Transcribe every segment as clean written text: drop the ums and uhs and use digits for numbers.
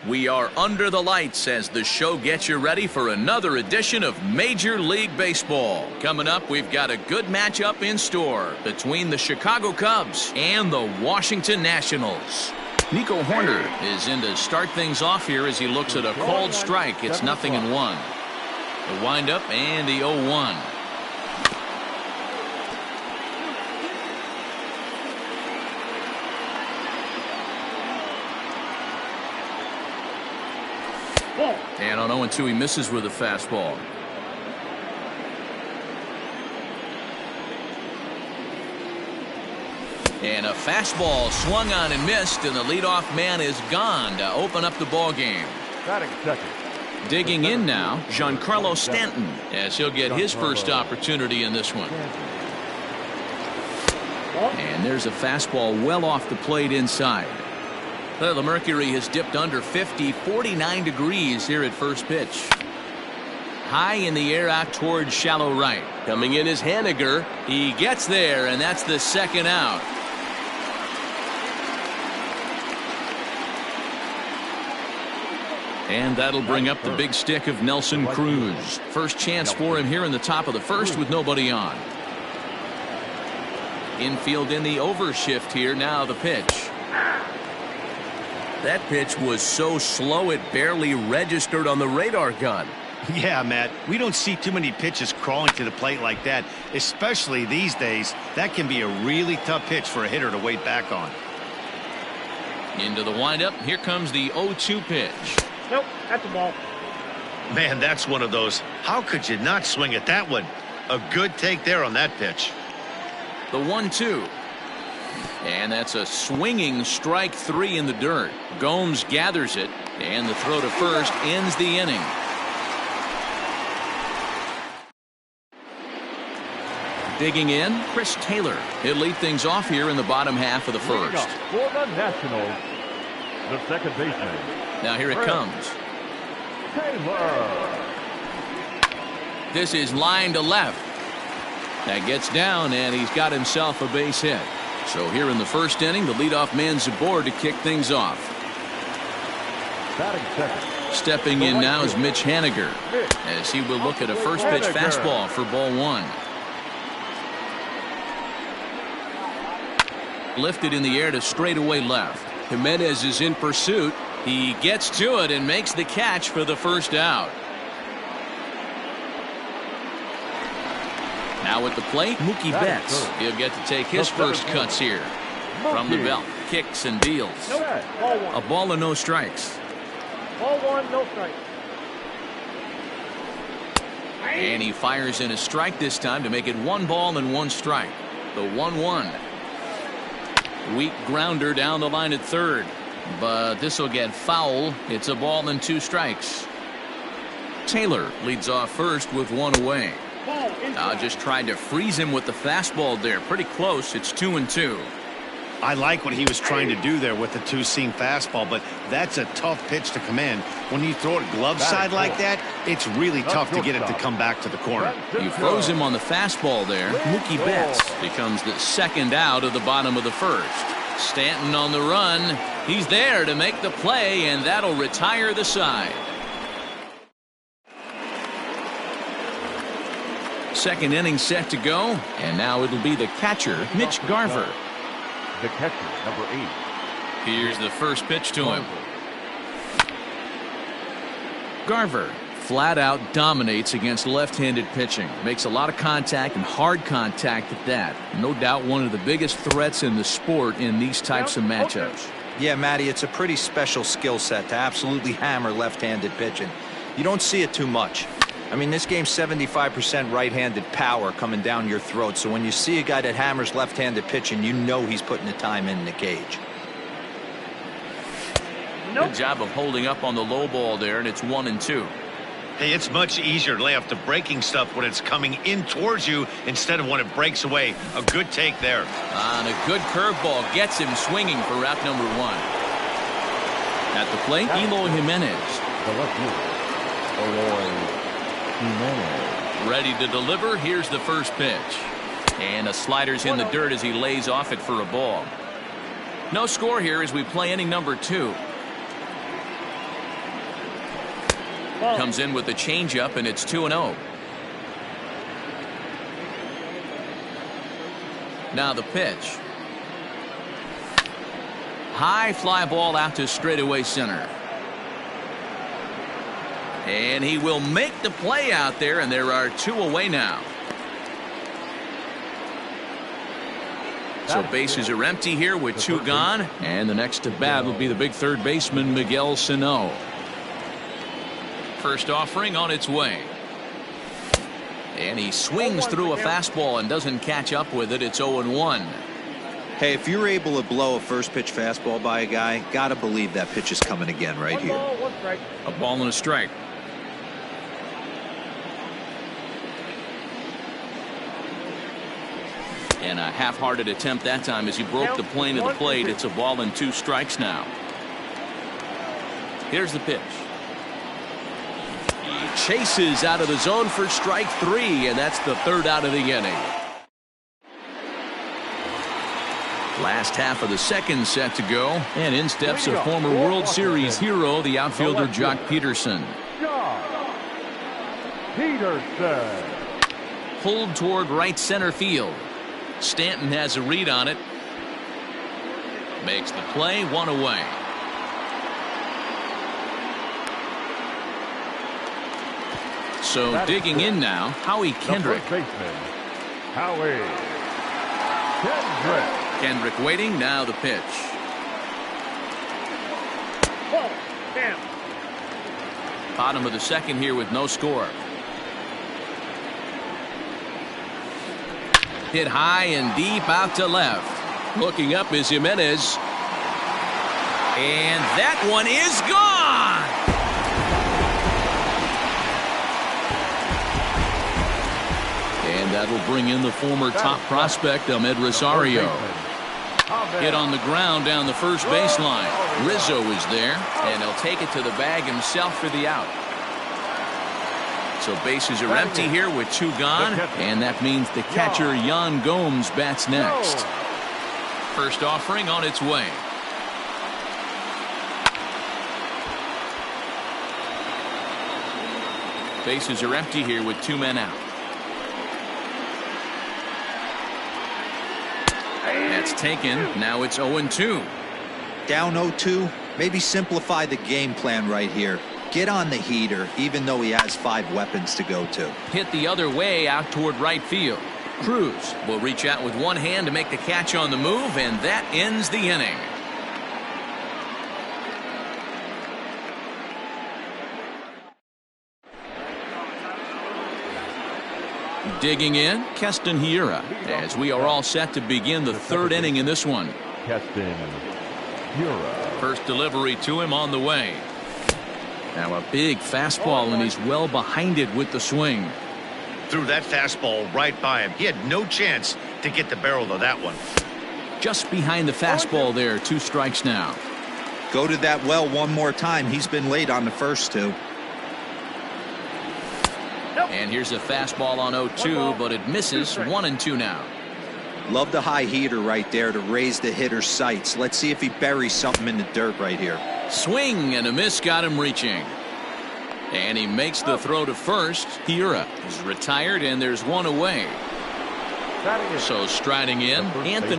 We are under the lights as the show gets you ready for another edition of Major League Baseball. Coming up, we've got a good matchup in store between the Chicago Cubs and the Washington Nationals. Nico Hoerner is in to start things off here as he looks at a called strike. It's 0-1. The windup and the 0-1. And on 0-2, he misses with a fastball. And a fastball swung on and missed, and the leadoff man is gone to open up the ball game. Digging in now, Giancarlo Stanton, as he'll get his first opportunity in this one. And there's a fastball well off the plate inside. The mercury has dipped under 50, 49 degrees here at first pitch. High in the air out towards shallow right. Coming in is Haniger. He gets there, and that's the second out. And that'll bring up the big stick of Nelson Cruz. First chance for him here in the top of the first with nobody on. Infield in the overshift here. Now the pitch. That pitch was so slow it barely registered on the radar gun. Yeah, Matt, we don't see too many pitches crawling to the plate like that, especially these days. That can be a really tough pitch for a hitter to wait back on. Into the windup. Here comes the 0-2 pitch. Nope, that's a ball. Man, that's one of those. How could you not swing at that one? A good take there on that pitch. The 1-2. And that's a swinging strike three in the dirt. Gomes gathers it, and the throw to first ends the inning. Digging in, Chris Taylor. He'll lead things off here in the bottom half of the first. For the Nationals, the second baseman. Now here it comes. Taylor. This is line to left. That gets down, and he's got himself a base hit. So here in the first inning, the leadoff man's aboard to kick things off. Stepping in now is Mitch Haniger, as he will look at a first pitch fastball for ball one. Lifted in the air to straightaway left. Jimenez is in pursuit. He gets to it and makes the catch for the first out. Now at the plate, Mookie Betts. He'll get to take his first cuts here. From the belt, kicks and deals. A ball and no strikes. Ball one, no strikes. And he fires in a strike this time to make it 1 ball and 1 strike. The 1-1. Weak grounder down the line at third. But this will get foul. It's a ball and 2 strikes. Taylor leads off first with 1 away. Just tried to freeze him with the fastball there. Pretty close. It's 2-2. I like what he was trying to do there with the two-seam fastball, but that's a tough pitch to command. When you throw it glove side like that, it's really tough to get it to come back to the corner. You froze him on the fastball there. Mookie Betts becomes the second out of the bottom of the first. Stanton on the run. He's there to make the play, and that'll retire the side. Second inning set to go, and now it'll be the catcher, Mitch Garver. The catcher, number 8. Here's the first pitch to him. Garver flat out dominates against left-handed pitching. Makes a lot of contact and hard contact at that. No doubt one of the biggest threats in the sport in these types of matchups. Yeah, Matty, it's a pretty special skill set to absolutely hammer left-handed pitching. You don't see it too much. I mean, this game's 75% right-handed power coming down your throat. So when you see a guy that hammers left-handed pitching, you know he's putting the time in the cage. Good job of holding up on the low ball there, and it's 1-2. Hey, it's much easier to lay off the breaking stuff when it's coming in towards you instead of when it breaks away. A good take there. On a good curveball gets him swinging for route number 1. At the plate, Eloy Jimenez. Ready to deliver. Here's the first pitch. And a slider's in the dirt as he lays off it for a ball. No score here as we play inning number 2. Comes in with the changeup, and it's 2-0. Now the pitch. High fly ball out to straightaway center. And he will make the play out there, and there are 2 away now. So bases are empty here with 2 gone, and the next to bat will be the big third baseman Miguel Sano. First offering on its way. And he swings through a fastball and doesn't catch up with it. It's 0-1. Hey, if you're able to blow a first pitch fastball by a guy, gotta believe that pitch is coming again right here. A ball and a strike. And a half-hearted attempt that time as he broke the plane of the plate. It's a ball and 2 strikes now. Here's the pitch. He chases out of the zone for strike 3, and that's the 3rd out of the inning. Last half of the 2nd set to go, and in steps a former World Series hero, the outfielder Joc Pederson. Pederson. Pulled toward right center field. Stanton has a read on it. Makes the play, 1 away. So digging in now, Howie Kendrick. Howie Kendrick. Kendrick waiting, now the pitch. Bottom of the 2nd here with no score. Hit high and deep out to left. Looking up is Jimenez. And that one is gone. And that will bring in the former top prospect, Ahmed Rosario. Hit on the ground down the first baseline. Rizzo is there, and he'll take it to the bag himself for the out. So bases are empty here with 2 gone, and that means the catcher Yan Gomes bats next. First offering on its way. Bases are empty here with 2 men out. That's taken. Now it's 0-2. Down 0-2. Maybe simplify the game plan right here. Get on the heater, even though he has 5 weapons to go to. Hit the other way out toward right field. Cruz will reach out with 1 hand to make the catch on the move, and that ends the inning. Digging in, Keston Hiura, as we are all set to begin the 3rd inning in this one. Keston Hiura. First delivery to him on the way. Now a big fastball, and he's well behind it with the swing. Threw that fastball right by him. He had no chance to get the barrel of that one. Just behind the fastball there, 2 strikes now. Go to that well one more time. He's been late on the first 2. And here's a fastball on 0-2, but it misses. 1-2 now. Love the high heater right there to raise the hitter's sights. Let's see if he buries something in the dirt right here. Swing and a miss got him reaching. And he makes the throw to first. Hiura is retired, and there's 1 away. So striding in, Anthony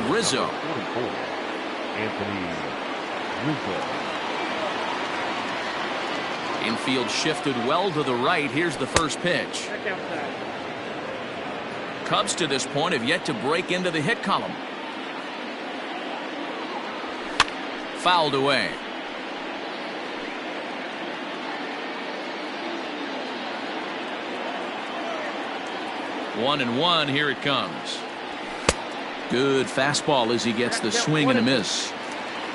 Rizzo. Anthony Rizzo. Infield shifted well to the right. Here's the first pitch. Cubs to this point have yet to break into the hit column. Fouled away. One and one. Here it comes. Good fastball as he gets the swing and a miss.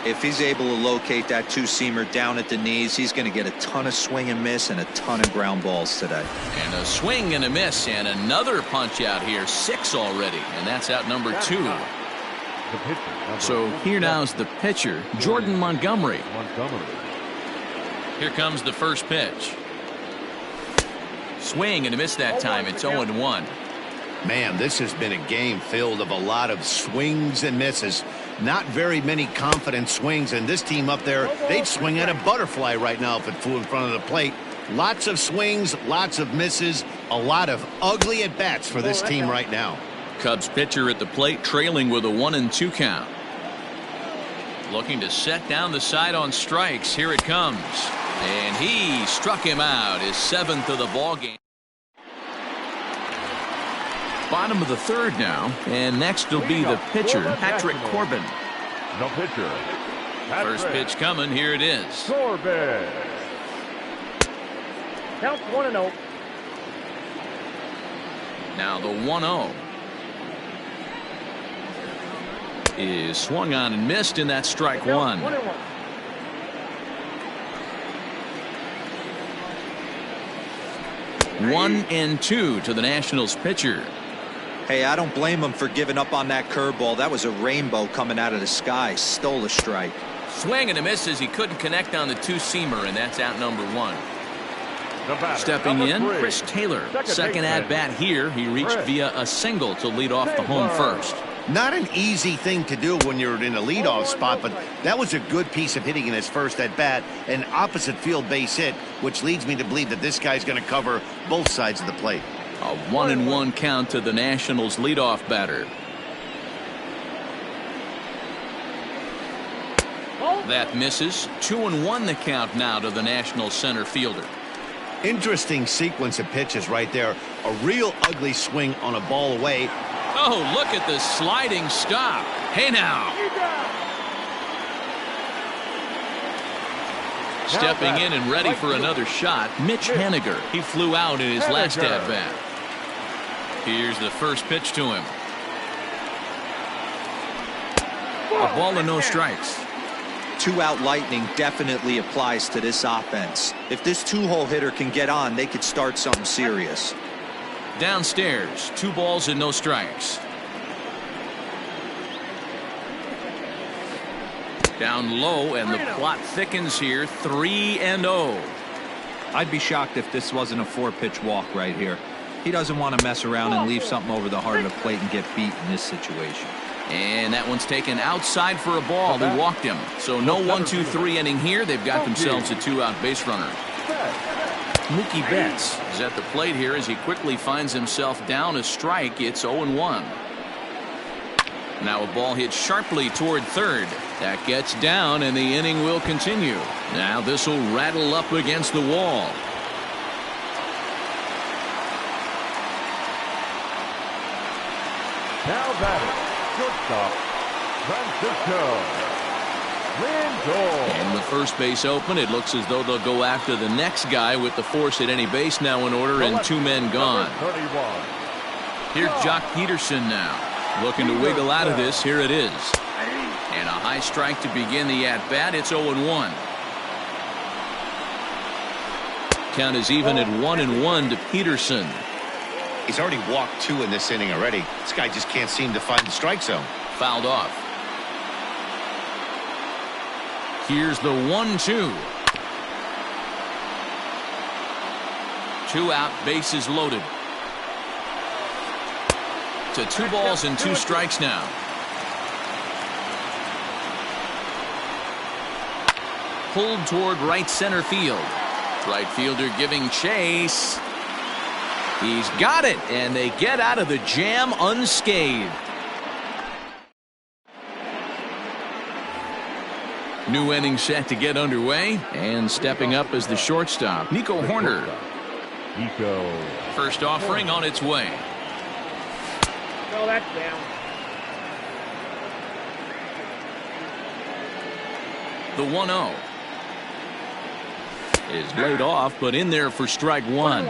If he's able to locate that 2-seamer down at the knees, he's going to get a ton of swing and miss and a ton of ground balls today. And a swing and a miss, and another punch out here. 6 already, and that's out number 2. So here now's the pitcher, Jordan Montgomery. Here comes the first pitch. Swing and a miss that time. It's 0-1. Man, this has been a game filled of a lot of swings and misses. Not very many confident swings, and this team up there, they'd swing at a butterfly right now if it flew in front of the plate. Lots of swings, lots of misses, a lot of ugly at-bats for this team right now. Cubs pitcher at the plate, trailing with a 1-2 count. Looking to set down the side on strikes. Here it comes. And he struck him out, his 7th of the ball game. Bottom of the 3rd now, and next will be the pitcher, Patrick Corbin. The pitcher. First pitch coming. Here it is. Corbin. Count 1-0. Now the 1-0 is swung on and missed, and that's strike one. 1-1. One and two to the Nationals pitcher. Hey, I don't blame him for giving up on that curveball. That was a rainbow coming out of the sky. Stole a strike. Swing and a miss as he couldn't connect on the two-seamer, and that's out number one. Stepping number in, 3, Chris Taylor. Second baseman. at-bat here. He reached via a single to lead off the home first. Not an easy thing to do when you're in a leadoff spot, but that was a good piece of hitting in his first at-bat, an opposite field base hit, which leads me to believe that this guy's going to cover both sides of the plate. A 1-1 count to the Nationals leadoff batter. That misses. 2-1 the count now to the Nationals center fielder. Interesting sequence of pitches right there. A real ugly swing on a ball away. Oh, look at the sliding stop. Hey now. Stepping in and ready for another shot, Mitch Haniger. He flew out in his last at-bat. Here's the first pitch to him. A ball and no strikes. 2-out lightning definitely applies to this offense. If this two-hole hitter can get on, they could start something serious. Downstairs, 2 balls and no strikes. Down low, and the plot thickens here. 3-0. I'd be shocked if this wasn't a 4-pitch walk right here. He doesn't want to mess around and leave something over the heart of the plate and get beat in this situation. And that one's taken outside for a ball. They walked him. So no 1-2-3 inning here. They've got themselves a 2-out base runner. Mookie Betts is at the plate here as he quickly finds himself down a strike. It's 0-1. Now a ball hit sharply toward third. That gets down, and the inning will continue. Now this will rattle up against the wall. Now batting, shortstop, Francisco Lindor. And with first base open, it looks as though they'll go after the next guy with the force at any base now in order and 2 men gone. 31. Here's Jock Peterson now. Looking to wiggle out of this. Here it is. And a high strike to begin the at-bat. It's 0-1. Count is even at 1-1 to Peterson. He's already walked 2 in this inning already. This guy just can't seem to find the strike zone. Fouled off. Here's the 1-2. 2 out, bases loaded. To 2 balls and 2 strikes now. Pulled toward right center field. Right fielder giving chase. He's got it, and they get out of the jam unscathed. New inning set to get underway, and stepping up as the shortstop, Nico Hoerner. First offering on its way. No, that's down. The 1-0 is laid off, but in there for strike one.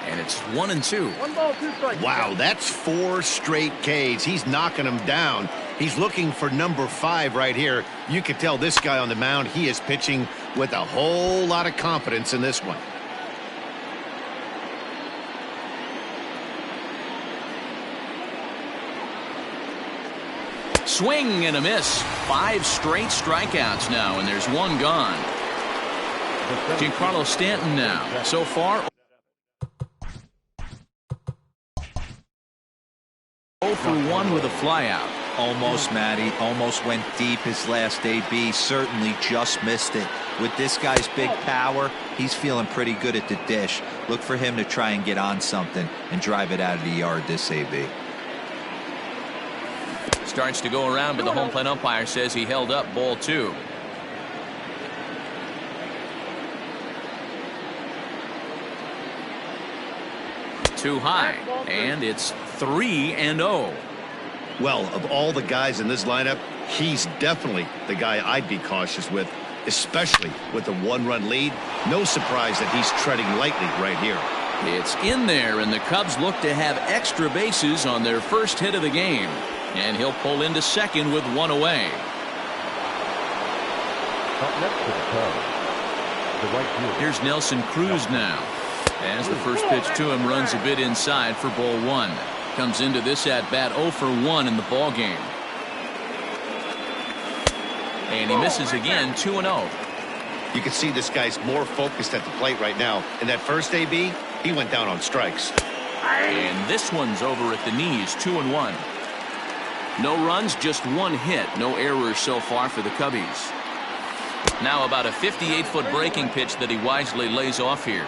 And it's 1-2. 1 ball, 2 strikes. Wow, that's 4 straight Ks. He's knocking them down. He's looking for number 5 right here. You can tell this guy on the mound, he is pitching with a whole lot of confidence in this one. Swing and a miss. 5 straight strikeouts now, and there's 1 gone. Giancarlo Stanton now. So far, 0 for 1 with a flyout. Almost, Matty. Almost went deep his last AB. Certainly just missed it. With this guy's big power, he's feeling pretty good at the dish. Look for him to try and get on something and drive it out of the yard this AB. Starts to go around, but the home plate umpire says he held up ball 2. Too high, and it's 3-0. Well, of all the guys in this lineup, he's definitely the guy I'd be cautious with, especially with a 1-run lead. No surprise that he's treading lightly right here. It's in there, and the Cubs look to have extra bases on their first hit of the game. And he'll pull into second with 1 away. Up next to the Cubs, the right fielder. Here's Nelson Cruz now. As the first pitch to him runs a bit inside for ball 1. Comes into this at bat 0 for 1 in the ball game. And he misses again, 2-0. You can see this guy's more focused at the plate right now. In that first AB, he went down on strikes. And this one's over at the knees, 2-1. No runs, just 1 hit. No errors so far for the Cubbies. Now about a 58-foot breaking pitch that he wisely lays off here.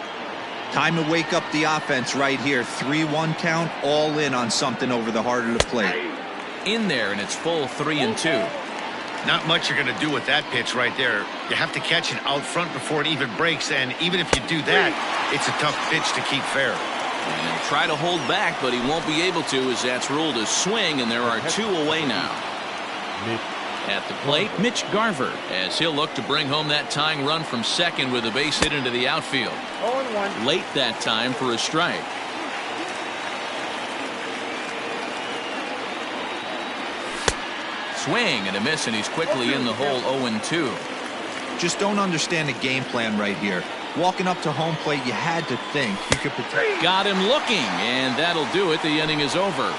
Time to wake up the offense right here. 3-1 count, all in on something over the heart of the plate. In there, and it's full 3-2. Not much you're going to do with that pitch right there. You have to catch it out front before it even breaks, and even if you do that, it's a tough pitch to keep fair. And he'll try to hold back, but he won't be able to, as that's ruled a swing, and there are 2 away now. At the plate, Mitch Garver, as he'll look to bring home that tying run from second with a base hit into the outfield. 0-1. Late that time for a strike. Swing and a miss, and he's quickly in the hole, 0-2. Just don't understand the game plan right here. Walking up to home plate, you had to think you could protect. Got him looking, and that'll do it. The inning is over.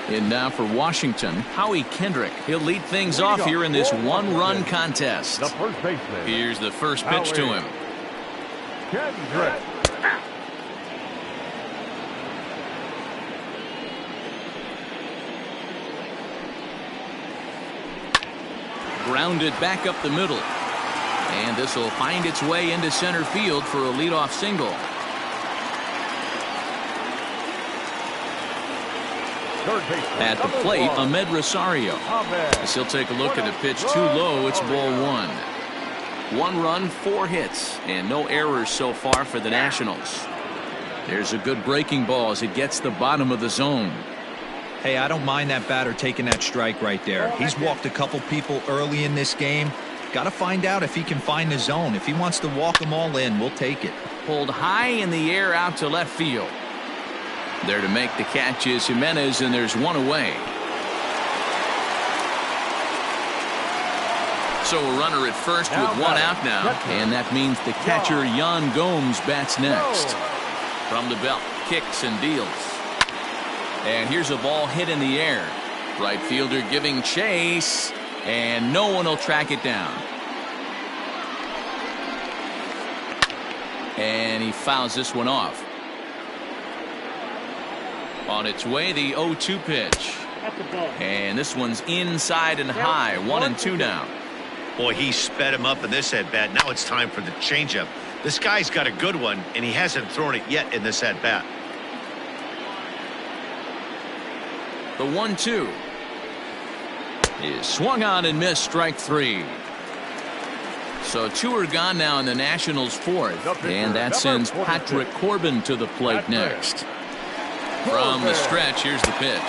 And now for Washington, Howie Kendrick. He'll lead things off here in this 1-run contest. The first baseman. Here's the first pitch to him. Kendrick. Grounded back up the middle. And this will find its way into center field for a leadoff single. At the plate, Ahmed Rosario. As he'll take a look at the pitch too low, it's ball 1. 1 run, 4 hits, and no errors so far for the Nationals. There's a good breaking ball as it gets the bottom of the zone. Hey, I don't mind that batter taking that strike right there. He's walked a couple people early in this game. Got to find out if he can find the zone. If he wants to walk them all in, we'll take it. Pulled high in the air out to left field. There to make the catch is Jimenez, and there's 1 away. So a runner at first with 1 out now, and that means the catcher Yan Gomes bats next. From the belt, kicks and deals. And here's a ball hit in the air. Right fielder giving chase, and no one will track it down. And he fouls this one off. On its way, the 0-2 pitch. And this one's inside and high. 1-2 now. Boy, he sped him up in this at-bat. Now it's time for the changeup. This guy's got a good one, and he hasn't thrown it yet in this at-bat. The 1-2 is swung on and missed, strike 3. So 2 are gone now in the Nationals' 4th, and that sends Patrick Corbin to the plate next. From the stretch, here's the pitch.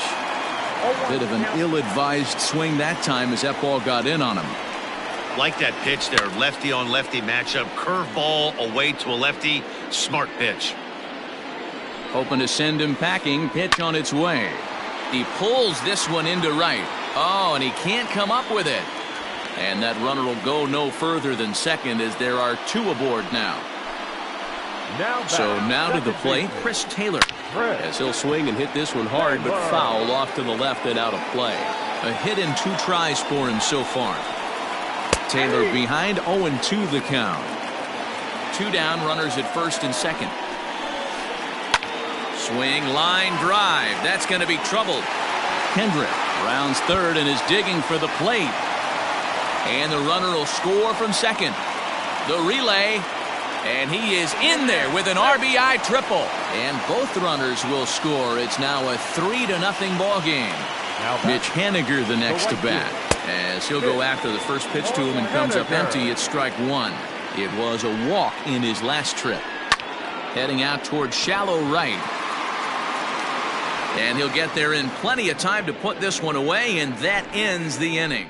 Bit of an ill-advised swing that time as that ball got in on him. Like that pitch there, lefty on lefty matchup, curveball away to a lefty, smart pitch. Hoping to send him packing, pitch on its way. He pulls this one into right. Oh, and he can't come up with it. And that runner will go no further than second as there are 2 aboard now. So now to the plate, Chris Taylor. As he'll swing and hit this one hard, but foul off to the left and out of play. A hit in 2 tries for him so far. Taylor behind 0-2 the count. 2 down, runners at first and second. Swing, line drive. That's going to be trouble. Kendrick rounds third and is digging for the plate. And the runner will score from second. The relay. And he is in there with an RBI triple. And both runners will score. It's now a 3-0 ball game. Mitch Haniger the next to bat. As he'll go after the first pitch to him and comes up empty at strike 1. It was a walk in his last trip. Heading out towards shallow right. And he'll get there in plenty of time to put this one away, and that ends the inning.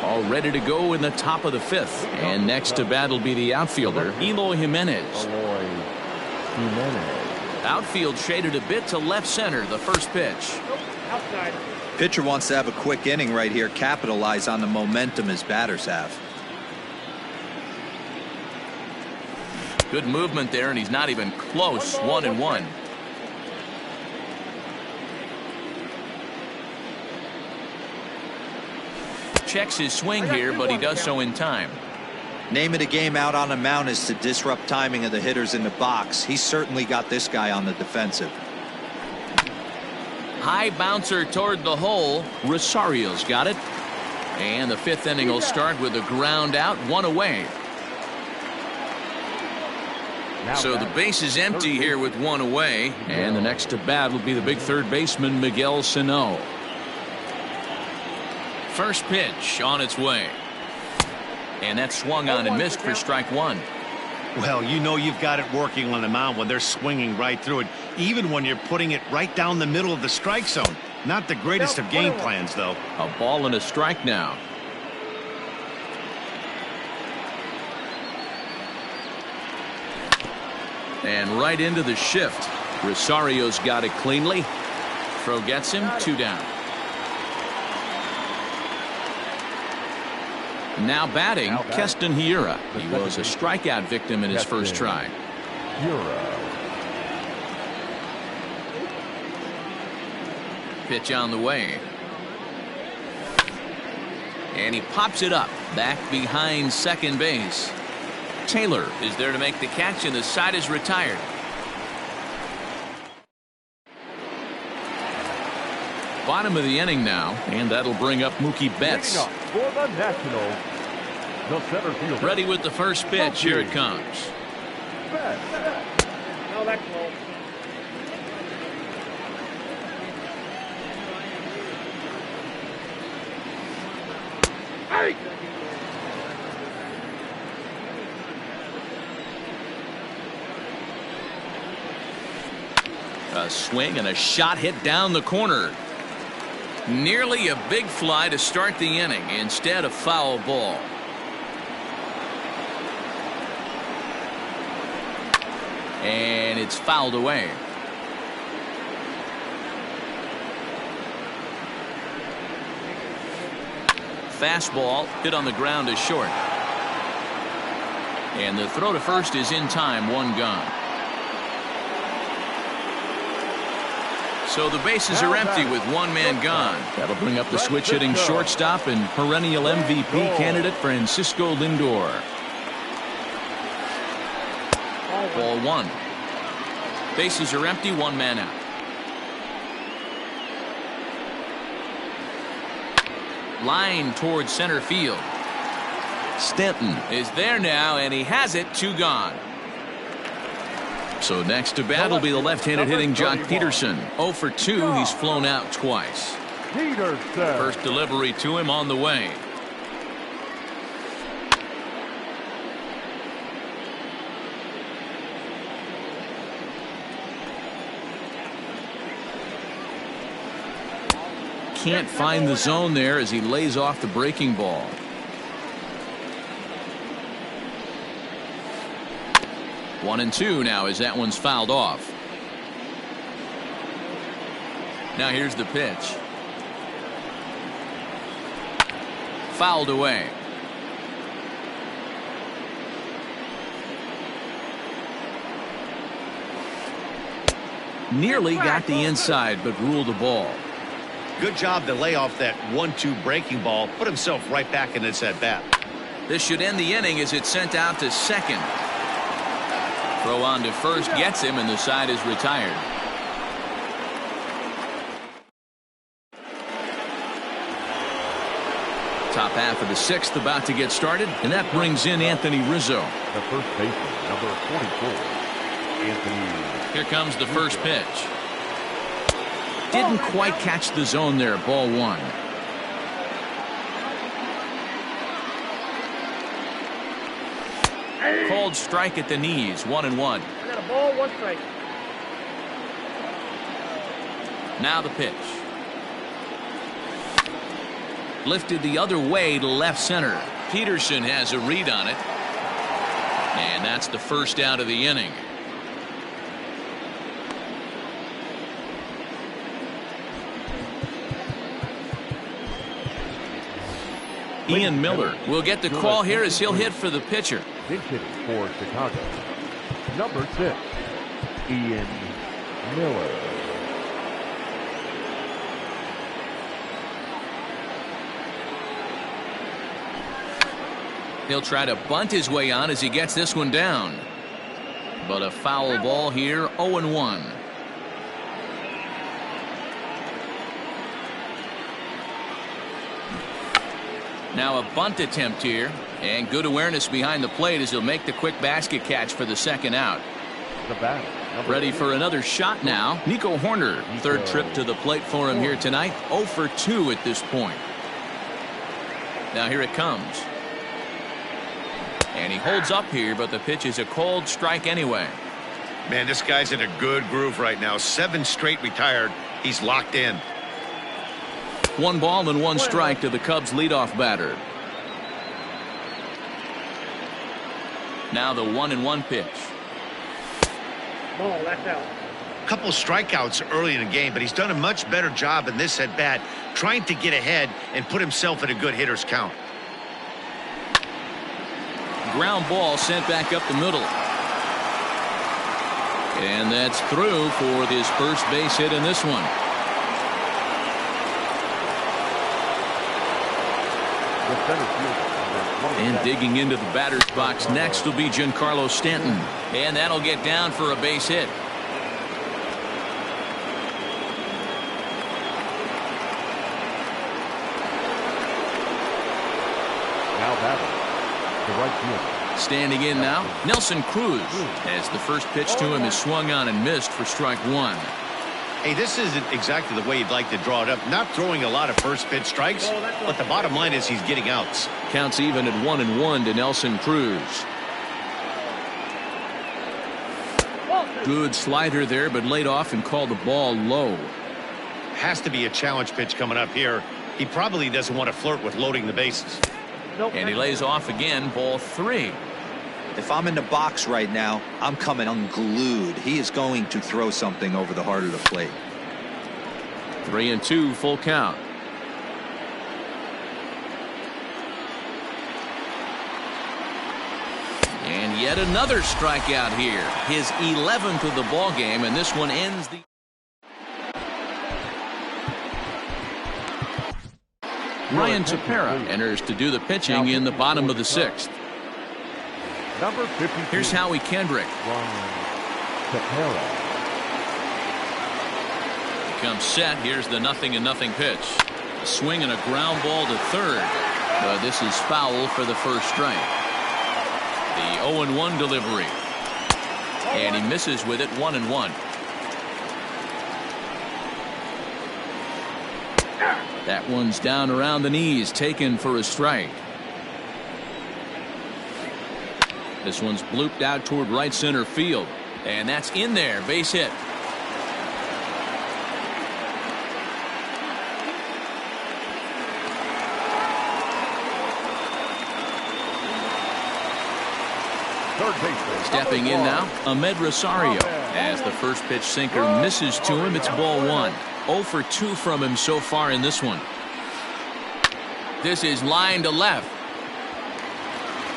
All ready to go in the top of the 5th. And next to bat will be the outfielder, Eloy Jimenez. Outfield shaded a bit to left center, the first pitch. Outside. Pitcher wants to have a quick inning right here, capitalize on the momentum his batters have. Good movement there, and he's not even close. 1-1. Checks his swing here, but he does so in time. Name of the game out on the mound is to disrupt timing of the hitters in the box. He's certainly got this guy on the defensive. High bouncer toward the hole. Rosario's got it. And the 5th inning will start with a ground out, 1 away. So the base is empty here with 1 away. And the next to bat will be the big third baseman, Miguel Sano. First pitch on its way. And that swung on and missed for strike 1. Well, you know you've got it working on the mound when they're swinging right through it, even when you're putting it right down the middle of the strike zone. Not the greatest of game plans, though. A ball and a strike now. And right into the shift. Rosario's got it cleanly. Throw gets him, 2 down. Now batting, Keston Hiura. He was a strikeout victim in his first try. Pitch on the way. And he pops it up, back behind second base. Taylor is there to make the catch, and the side is retired. Bottom of the inning now, and that'll bring up Mookie Betts. For the Nationals, the center fielder. Ready with the first pitch. Here it comes. No, that's low. Hey! A swing and a shot hit down the corner. Nearly a big fly to start the inning. Instead, a foul ball. And it's fouled away. Fastball hit on the ground is short. And the throw to first is in time. 1 gone. So the bases are empty with 1 man gone. That'll bring up the switch hitting shortstop and perennial MVP candidate Francisco Lindor. Ball 1. Bases are empty, 1 man out. Line towards center field. Stanton is there now, and he has it. 2 gone. So next to bat will be the left-handed hitting Jock Peterson. 0 for 2. He's flown out twice. First delivery to him on the way. Can't find the zone there as he lays off the breaking ball. One and 2 now as that one's fouled off. Now here's the pitch. Fouled away. Nearly got the inside, but ruled the ball. Good job to lay off that 1-2 breaking ball. Put himself right back in this at bat. This should end the inning as it's sent out to second. Throw on to first gets him, and the side is retired. Top half of the sixth about to get started, and that brings in Anthony Rizzo. The first baseman, number 44, Anthony. Here comes the first pitch. Didn't quite catch the zone there. Ball one. Called strike at the knees. 1-1. I got a ball, 1 strike. Now the pitch. Lifted the other way to left center. Peterson has a read on it. And that's the first out of the inning. Ian Miller will get the call here as he'll hit for the pitcher. Pinch hitting for Chicago, number 6, Ian Miller. He'll try to bunt his way on as he gets this one down. But a foul ball here, 0-1. Now a bunt attempt here, and good awareness behind the plate as he'll make the quick basket catch for the second out. The bat. Ready for another shot now. Nico Hoerner, third trip to the plate for him here tonight. 0 for 2 at this point. Now here it comes. And he holds up here, but the pitch is a called strike anyway. Man, this guy's in a good groove right now. 7 straight retired. He's locked in. 1 ball and 1 strike to the Cubs leadoff batter. Now the 1-1 pitch. Ball, that's out. A couple strikeouts early in the game, but he's done a much better job in this at bat, trying to get ahead and put himself in a good hitter's count. Ground ball sent back up the middle. And that's through for his first base hit in this one. And digging into the batter's box next will be Giancarlo Stanton. And that'll get down for a base hit. Now batting, the right fielder. Standing in now, Nelson Cruz, as the first pitch to him is swung on and missed for strike 1. Hey, this isn't exactly the way you'd like to draw it up. Not throwing a lot of first pitch strikes, but the bottom line is he's getting outs. Counts even at 1-1 to Nelson Cruz. Good slider there, but laid off and called the ball low. Has to be a challenge pitch coming up here. He probably doesn't want to flirt with loading the bases. And he lays off again, ball 3. If I'm in the box right now, I'm coming unglued. He is going to throw something over the heart of the plate. 3-2, full count. And yet another strikeout here. His 11th of the ball game, and this one ends the. Ryan Tepera enters to do the pitching in the bottom of the 6th. Number 52. Here's Howie Kendrick. Ryan Tepera. Comes set. Here's the 0-0 pitch. A swing and a ground ball to third. But this is foul for the first strike. The 0-1 delivery. And he misses with it, 1-1. That one's down around the knees, taken for a strike. This one's blooped out toward right center field. And that's in there, base hit. Third baseman. Stepping in now, Ahmed Rosario. As the first pitch sinker misses to him, it's ball 1. 0 for 2 from him so far in this one. This is line to left.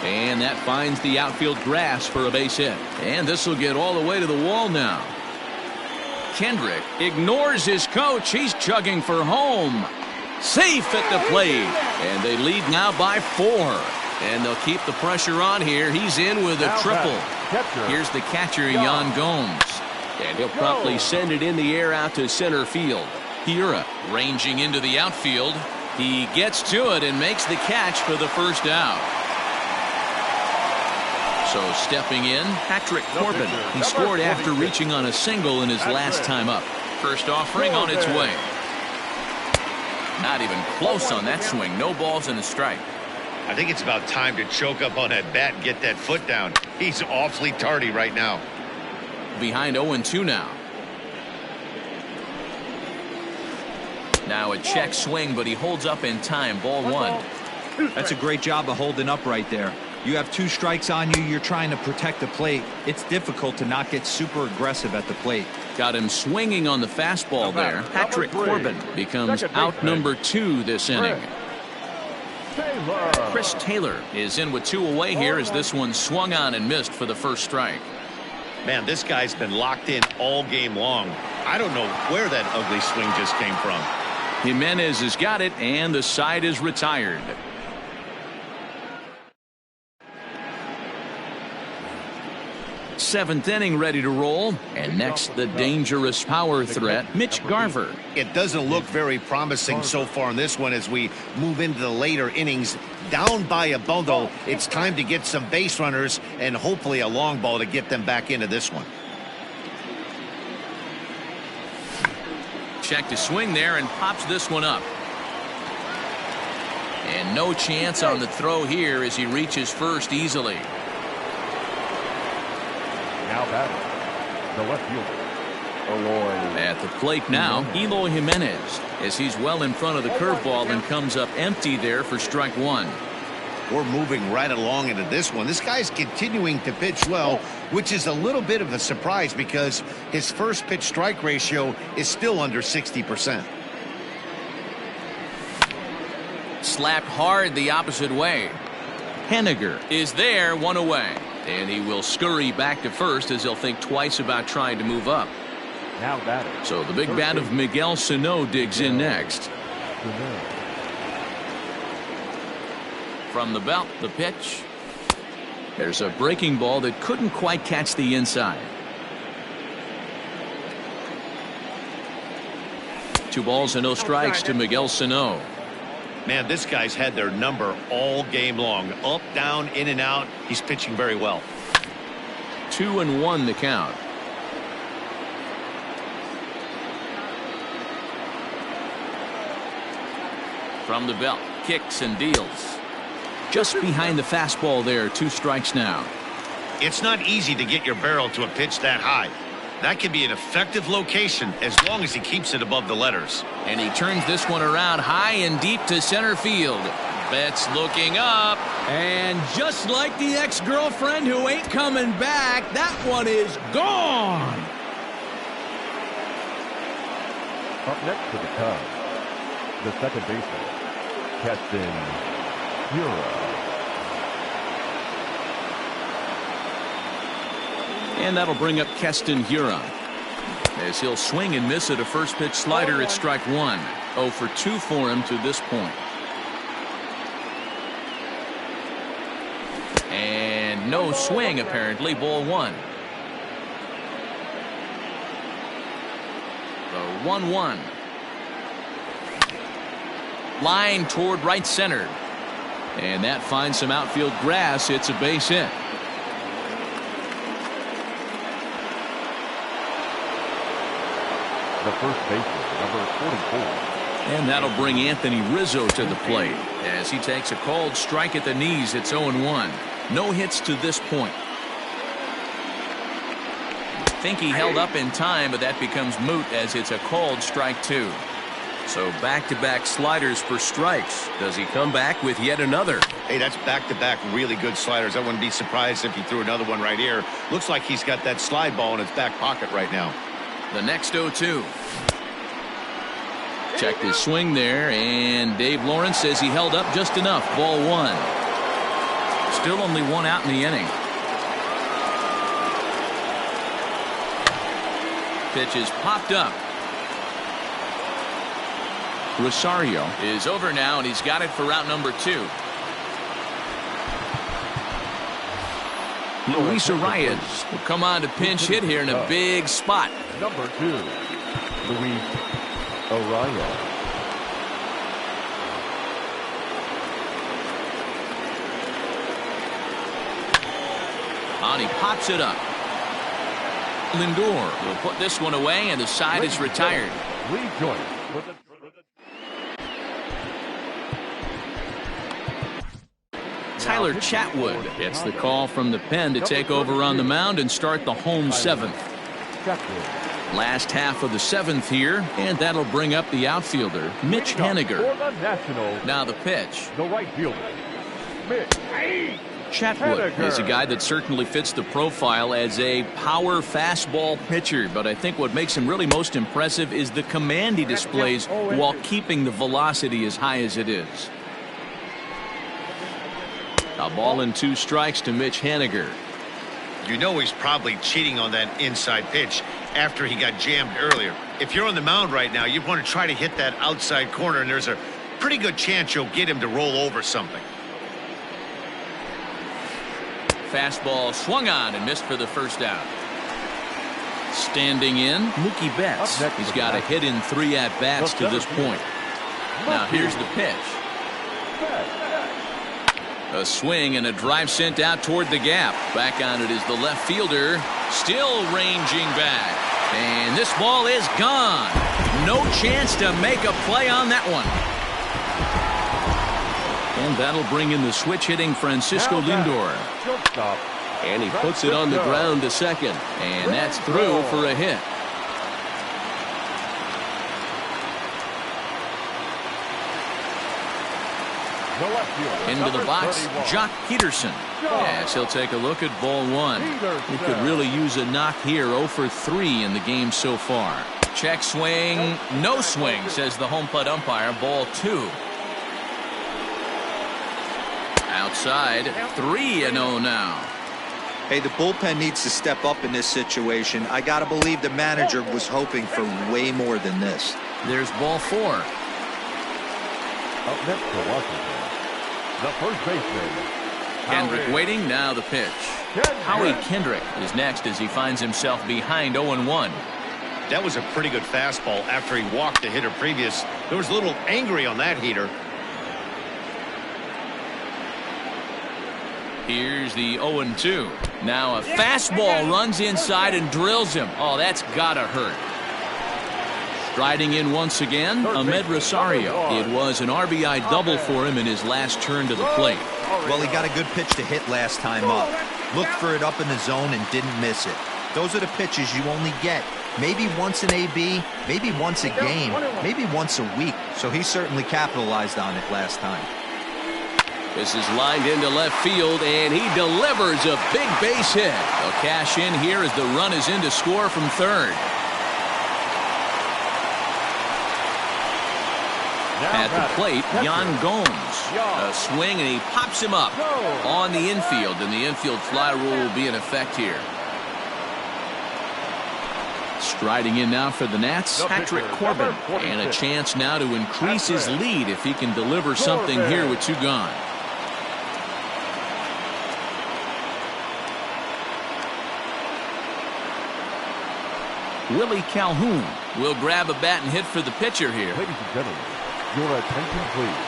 And that finds the outfield grass for a base hit. And this will get all the way to the wall now. Kendrick ignores his coach. He's chugging for home. Safe at the plate. And they lead now by 4. And they'll keep the pressure on here. He's in with a triple. Here's the catcher, Yan Gomes. And he'll promptly send it in the air out to center field. Hiura ranging into the outfield. He gets to it and makes the catch for the first out. So stepping in, Patrick Corbin. He scored after reaching on a single in his last time up. First offering on its way. Not even close on that swing. No balls and a strike. I think it's about time to choke up on that bat and get that foot down. He's awfully tardy right now. Behind 0-2 now. Now a check swing, but he holds up in time. Ball 1. That's a great job of holding up right there. You have 2 strikes on you. You're trying to protect the plate. It's difficult to not get super aggressive at the plate. Got him swinging on the fastball there. Patrick Corbin becomes out number 2 this inning. Chris Taylor is in with 2 away here as this one swung on and missed for the first strike. Man, this guy's been locked in all game long. I don't know where that ugly swing just came from. Jimenez has got it, and the side is retired. Seventh inning ready to roll. And next, the dangerous power threat, Mitch Garver. It doesn't look very promising so far in this one as we move into the later innings. Down by a bundle, it's time to get some base runners and hopefully a long ball to get them back into this one. Check to swing there and pops this one up. And no chance on the throw here as he reaches first easily. Now batting, the left fielder, Eloy. At the plate now, Eloy Jimenez, as he's well in front of the curveball and comes up empty there for strike 1. We're moving right along into this one. This guy's continuing to pitch well, which is a little bit of a surprise because his first pitch strike ratio is still under 60%. Slapped hard the opposite way. Henniger is there, 1 away. And he will scurry back to first as he'll think twice about trying to move up. Now batting. So the big bat of Miguel Sano digs in next. From the belt, the pitch. There's a breaking ball that couldn't quite catch the inside. 2 balls and no strikes to Miguel Sano. Man, this guy's had their number all game long. Up, down, in and out. He's pitching very well. 2-1 the count. From the belt, kicks and deals. Just behind the fastball there, 2 strikes now. It's not easy to get your barrel to a pitch that high. That can be an effective location as long as he keeps it above the letters. And he turns this one around high and deep to center field. Betts looking up. And just like the ex-girlfriend who ain't coming back, that one is gone. Up next to the Cubs, the second baseman, Keston Hiura. And that'll bring up Keston Hiura, as he'll swing and miss at a first pitch slider at strike 1. 0 for 2 for him to this point. And no swing apparently. Ball 1. The 1-1. Line toward right center. And that finds some outfield grass. It's a base hit. The first baseman, number 44. And that'll bring Anthony Rizzo to the plate as he takes a called strike at the knees. It's 0-1. No hits to this point. Think he held up in time, but that becomes moot as it's a called strike 2. So back-to-back sliders for strikes. Does he come back with yet another? Hey, that's back-to-back really good sliders. I wouldn't be surprised if he threw another one right here. Looks like he's got that slide ball in his back pocket right now. The next 0-2. Checked his swing there, and Dave Lawrence says he held up just enough. Ball 1. Still only 1 out in the inning. Pitch is popped up. Rosario Is over now, and he's got it for route number 2. Luis Arias. Will come on to pinch hit here in a big spot. Number 2, Luis Arias. On, he pops it up. Lindor will put this one away, and the side is retired. Lee Joyce with the Tyler Chatwood gets the call from the pen to take over on the mound and start the home 7th. Last half of the 7th here, and that'll bring up the outfielder, Mitch Haniger. For the Nationals, Now the pitch. the right fielder, Mitch. Chatwood Haniger. is a guy that certainly fits the profile as a power fastball pitcher, but I think what makes him really most impressive is the command he displays while keeping the velocity as high as it is. A ball and 2 strikes to Mitch Haniger. You know he's probably cheating on that inside pitch after he got jammed earlier. If you're on the mound right now, you want to try to hit that outside corner, and there's a pretty good chance you'll get him to roll over something. Fastball swung on and missed for the first out. Standing in, Mookie Betts. Up next He's for got a the hit in 3 at-bats to this point. Now here's the pitch. A swing and a drive sent out toward the gap. Back on it is the left fielder, still ranging back. And this ball is gone. No chance to make a play on that one. And that'll bring in the switch hitting Francisco Lindor. Shortstop. And he puts it on the ground to second. And that's through for a hit. The left fielder, Into the number box, 31. Jock Peterson. Yes, he'll take a look at ball 1. He could really use a knock here. 0 for 3 in the game so far. Check swing, no swing, says the home plate umpire. Ball 2. Outside, 3-0 now. Hey, the bullpen needs to step up in this situation. I got to believe the manager was hoping for way more than this. There's ball 4. Up next for Washington, the first baseman, Kendrick Howie waiting, now the pitch. Kendrick. Howie Kendrick is next as he finds himself behind 0-1. That was a pretty good fastball after he walked the hitter previous. There was a little angry on that heater. Here's the 0-2. Now a fastball runs inside and drills him. Oh, that's gotta hurt. Striding in once again, Ahmed Rosario. It was an RBI double for him in his last turn to the plate. Well, he got a good pitch to hit last time up. Looked for it up in the zone and didn't miss it. Those are the pitches you only get. Maybe once an AB, maybe once a game, maybe once a week. So he certainly capitalized on it last time. This is lined into left field, and he delivers a big base hit. They'll cash in here as the run is in to score from third. At the plate, Yan Gomes. A swing, and he pops him up on the infield, and the infield fly rule will be in effect here. Striding in now for the Nats, Patrick Corbin. And a chance now to increase his lead if he can deliver something here with 2 gone. Willie Calhoun will grab a bat and hit for the pitcher here. Ladies and gentlemen, your attention please.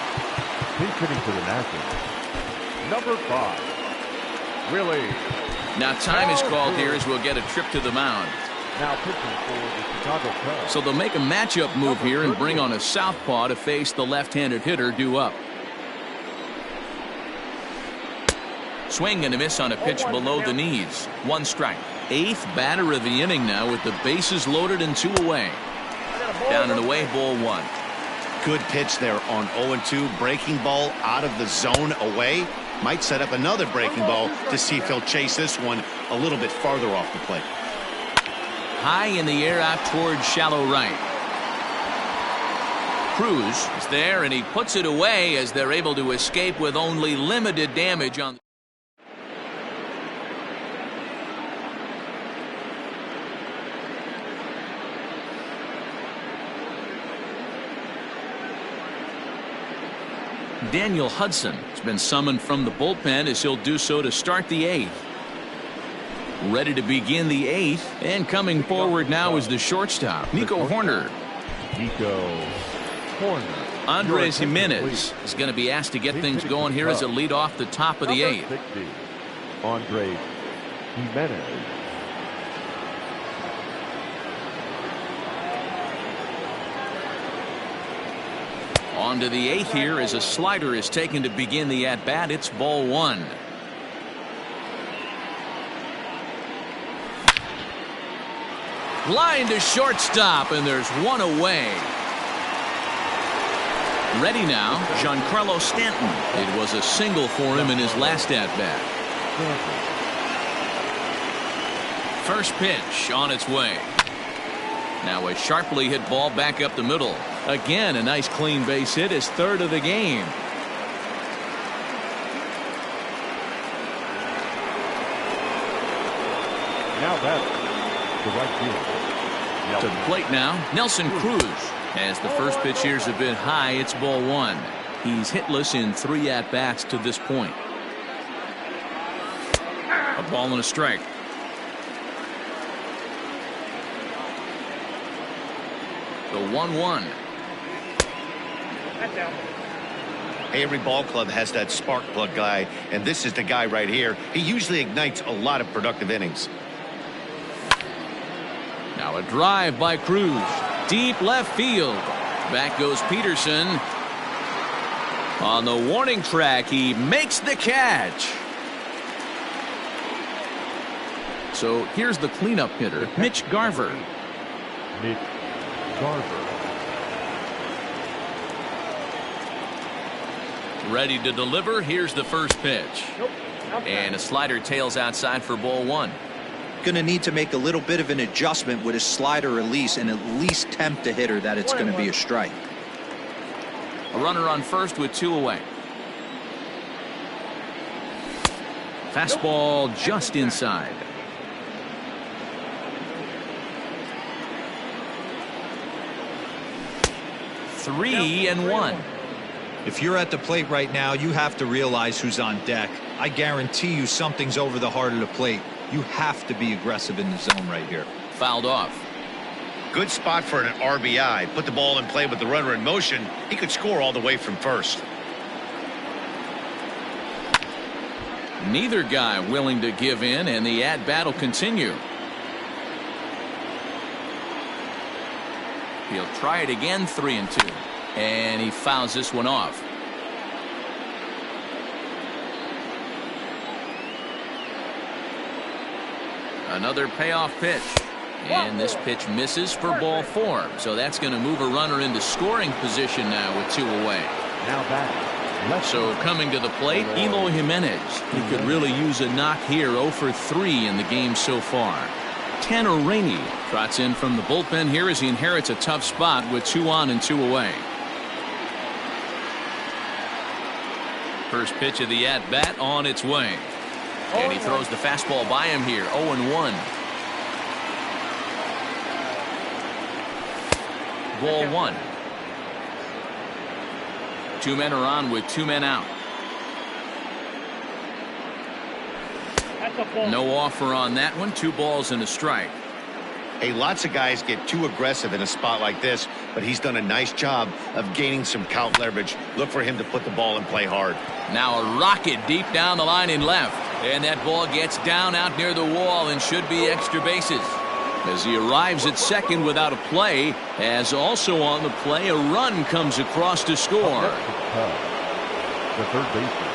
Pinch hitting for the Nationals, number 5, Willie. Now time is called here as we'll get a trip to the mound. Now pitching for the Chicago Cubs. So they'll make a matchup move here and bring on a southpaw to face the left-handed hitter due up. Swing and a miss on a pitch below the knees. 1 strike. 8th batter of the inning now with the bases loaded and 2 away. Down and away, ball 1. Good pitch there on 0-2. Breaking ball out of the zone away. Might set up another breaking ball to see if he'll chase this one a little bit farther off the plate. High in the air out towards shallow right. Cruz is there, and he puts it away as they're able to escape with only limited damage on. Daniel Hudson has been summoned from the bullpen as he'll do so to start the 8th. Ready to begin the 8th, and coming forward now is the shortstop, Nico Hoerner. Nico Hoerner. Andres Gimenez is going to be asked to get things going here as a lead off the top of the 8th. 60, Andres Gimenez. On to the 8th here as a slider is taken to begin the at-bat. It's ball 1. Line to shortstop, and there's one away. Ready now, Giancarlo Stanton. It was a single for him in his last at-bat. First pitch on its way. Now a sharply hit ball back up the middle. Again, a nice clean base hit, his 3rd of the game. Now that's the right field. To the plate now, Nelson Cruz. As the first pitch here's a bit high, it's ball 1. He's hitless in 3 at-bats to this point. A ball and a strike. The 1-1. Every ball club has that spark plug guy, and this is the guy right here. He usually ignites a lot of productive innings. Now a drive by Cruz. Deep left field. Back goes Peterson. On the warning track, he makes the catch. So here's the cleanup hitter, Mitch Garver. Mitch Garver. Ready to deliver. Here's the first pitch. And a slider tails outside for ball 1. Going to need to make a little bit of an adjustment with his slider release and at least tempt the hitter that it's going to be a strike. A runner on first with 2 away. Fastball just inside. Three and one. If you're at the plate right now, you have to realize who's on deck. I guarantee you something's over the heart of the plate. You have to be aggressive in the zone right here. Fouled off. Good spot for an RBI. Put the ball in play with the runner in motion. He could score all the way from first. Neither guy willing to give in, and the at-bat will continue. He'll try it again, 3-2. And he fouls this one off. Another payoff pitch. And this pitch misses for ball 4. So that's going to move a runner into scoring position now with 2 away. Now back. So coming to the plate, Eloy Jimenez. He could really use a knock here. 0 for 3 in the game so far. Tanner Rainey trots in from the bullpen here as he inherits a tough spot with 2 on and 2 away. First pitch of the at-bat on its way. And he throws the fastball by him here. 0-1. Ball 1. 2 men are on with 2 men out. No offer on that one. 2 balls and a strike. Hey, lots of guys get too aggressive in a spot like this, but he's done a nice job of gaining some count leverage. Look for him to put the ball in play hard. Now a rocket deep down the line in left. And that ball gets down out near the wall and should be extra bases. As he arrives at second without a play, as also on the play, a run comes across to score. The third baseman,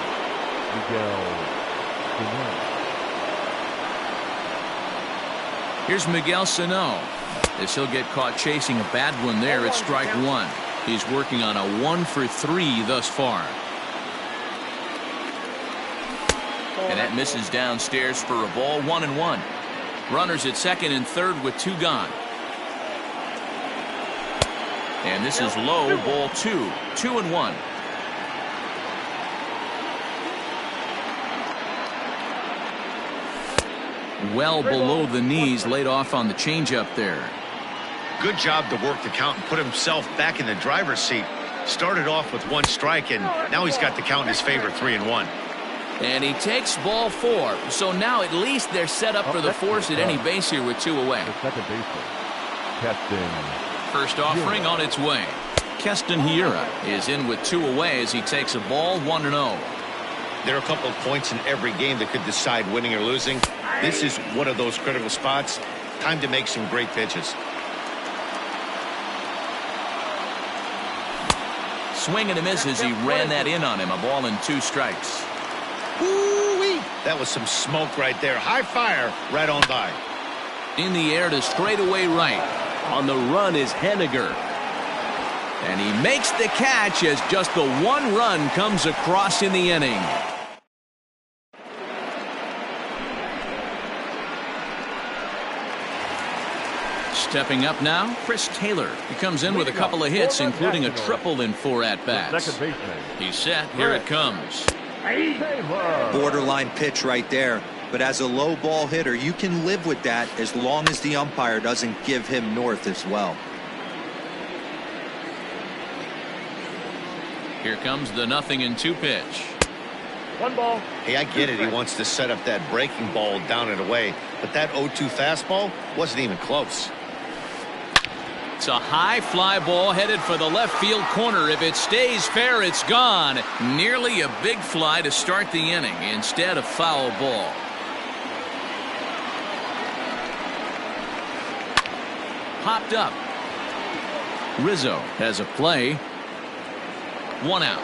Miguel Sano. Here's Miguel Sano. As he'll get caught chasing a bad one there at strike 1. He's working on a 1 for 3 thus far. And that misses downstairs for a ball. 1-1. Runners at second and third with 2 gone. And this is low, ball 2. 2-1. Well below the knees, laid off on the changeup there. Good job to work the count and put himself back in the driver's seat. Started off with 1 strike, and now he's got the count in his favor, 3-1. And he takes ball 4. So now at least they're set up for the force at any base here with 2 away. The second baseman, Keston. First offering on its way. Keston Hiura is in with 2 away as he takes a ball 1-0. There are a couple of points in every game that could decide winning or losing. This is one of those critical spots. Time to make some great pitches. Swing and a miss as he ran that in on him. A ball and 2 strikes. Woo-wee! That was some smoke right there. High fire right on by. In the air to straightaway right. On the run is Henniger. And he makes the catch as just the 1 run comes across in the inning. Stepping up now, Chris Taylor. He comes in with a couple of hits, including a triple in 4 at-bats. Second baseman, He's set. Here it comes. Taylor. Borderline pitch right there. But as a low ball hitter, you can live with that as long as the umpire doesn't give him north as well. Here comes the 0-2 pitch. 1 ball. Hey, I get it. He wants to set up that breaking ball down and away. But that 0-2 fastball wasn't even close. It's a high fly ball headed for the left field corner. If it stays fair, it's gone. Nearly a big fly to start the inning instead of foul ball. Popped up. Rizzo has a play. 1 out.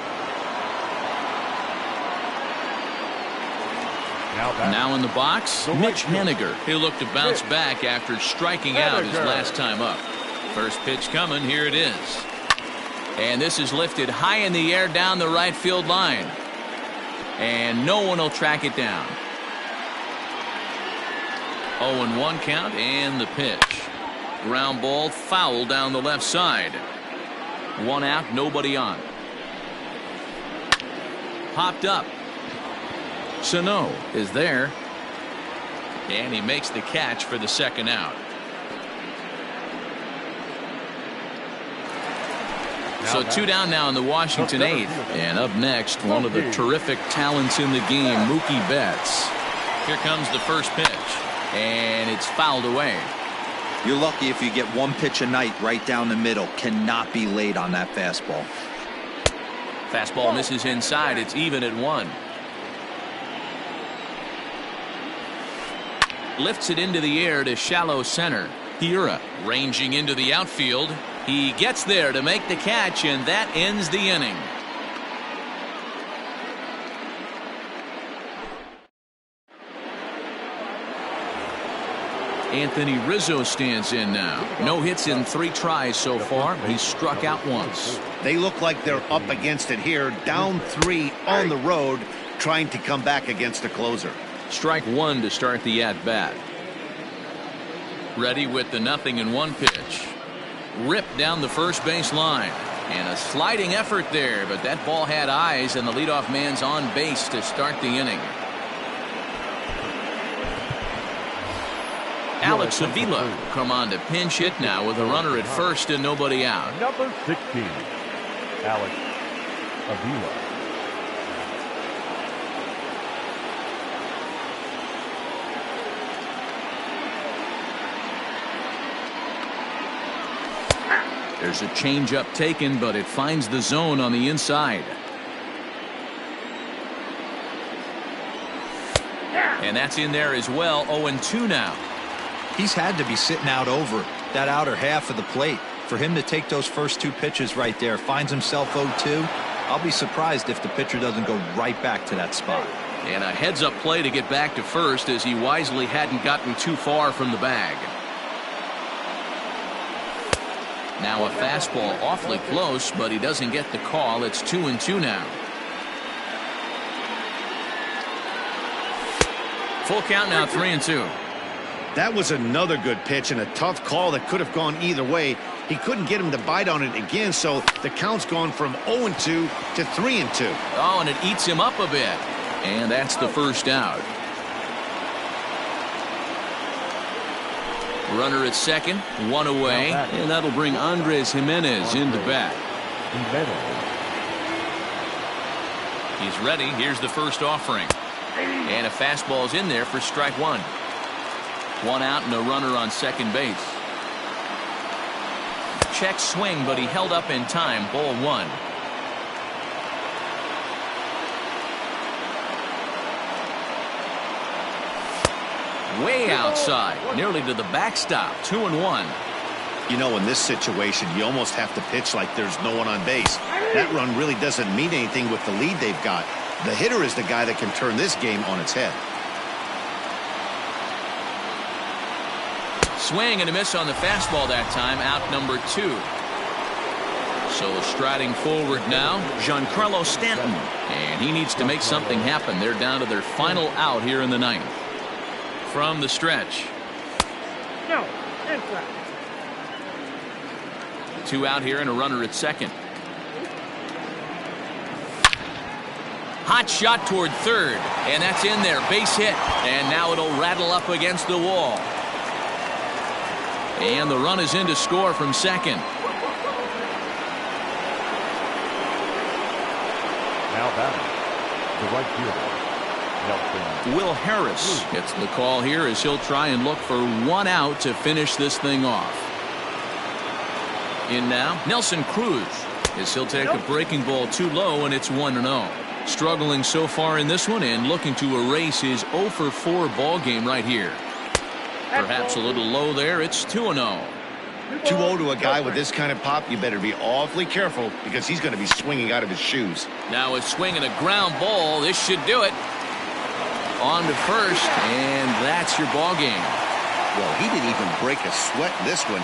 Now in the box, Mitch Henniger. He'll look to bounce back after striking out his last time up. First pitch coming. Here it is. And this is lifted high in the air down the right field line. And no one will track it down. 0-1 count and the pitch. Ground ball foul down the left side. 1 out, nobody on. Popped up. Sano is there. And he makes the catch for the 2nd out. So 2 down now in the Washington 8th. And up next, one of the terrific talents in the game, Mookie Betts. Here comes the first pitch. And it's fouled away. You're lucky if you get 1 pitch a night right down the middle. Cannot be late on that fastball. Fastball misses inside. It's even at 1. Lifts it into the air to shallow center. Hiura ranging into the outfield. He gets there to make the catch, and that ends the inning. Anthony Rizzo stands in now. No hits in 3 tries so far. He's struck out once. They look like they're up against it here. Down 3 on the road, trying to come back against a closer. Strike 1 to start the at-bat. Ready with the 0-1 pitch. Ripped down the first base line. And a sliding effort there, but that ball had eyes, and the leadoff man's on base to start the inning. Alex Avila will come on to pinch hit now with a runner at first and nobody out. Number 16, Alex Avila. There's a changeup taken, but it finds the zone on the inside. And that's in there as well. 0-2 now. He's had to be sitting out over that outer half of the plate. For him to take those first 2 pitches right there, finds himself 0-2. I'll be surprised if the pitcher doesn't go right back to that spot. And a heads-up play to get back to first as he wisely hadn't gotten too far from the bag. Now a fastball awfully close, but he doesn't get the call. It's 2-2 now. Full count now, 3-2. That was another good pitch and a tough call that could have gone either way. He couldn't get him to bite on it again, so the count's gone from 0-2 to 3-2. Oh, and it eats him up a bit. And that's the first out. Runner at second, 1 away, and that'll bring Andres Jimenez into bat. Jimenez. He's ready. Here's the first offering. And a fastball's in there for strike one. One out and a runner on second base. Check swing, but he held up in time. Ball one. Way outside, nearly to the backstop. 2-1. You know, in this situation, you almost have to pitch like there's no one on base. That run really doesn't mean anything with the lead they've got. The hitter is the guy that can turn this game on its head. Swing and a miss on the fastball that time. Out number 2. So striding forward now, Giancarlo Stanton. And he needs to make something happen. They're down to their final out here in the ninth. From the stretch. No, incorrect. 2 out here and a runner at second. Hot shot toward third, and that's in there. Base hit, and now it'll rattle up against the wall. And the run is in to score from second. Now batting, the right fielder, Nelson. Will Harris gets the call here as he'll try and look for one out to finish this thing off. In now, Nelson Cruz as he'll take a breaking ball too low, and it's 1-0. Struggling so far in this one and looking to erase his 0 for 4 ball game right here. Perhaps a little low there. It's 2-0. 2-0 to a guy with this kind of pop, you better be awfully careful because he's going to be swinging out of his shoes. Now a swing and a ground ball. This should do it. On to first, and that's your ball game. Well, he didn't even break a sweat in this one.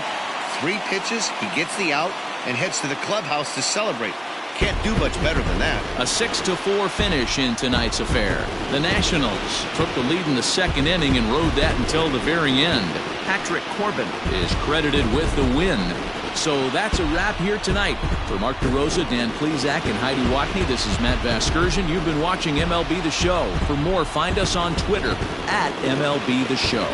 3 pitches, he gets the out and heads to the clubhouse to celebrate. Can't do much better than that. A 6-4 finish in tonight's affair. The Nationals took the lead in the second inning and rode that until the very end. Patrick Corbin is credited with the win. So that's a wrap here tonight. For Mark DeRosa, Dan Plesac, and Heidi Watney, this is Matt Vasgersian. You've been watching MLB The Show. For more, find us on Twitter at MLB The Show.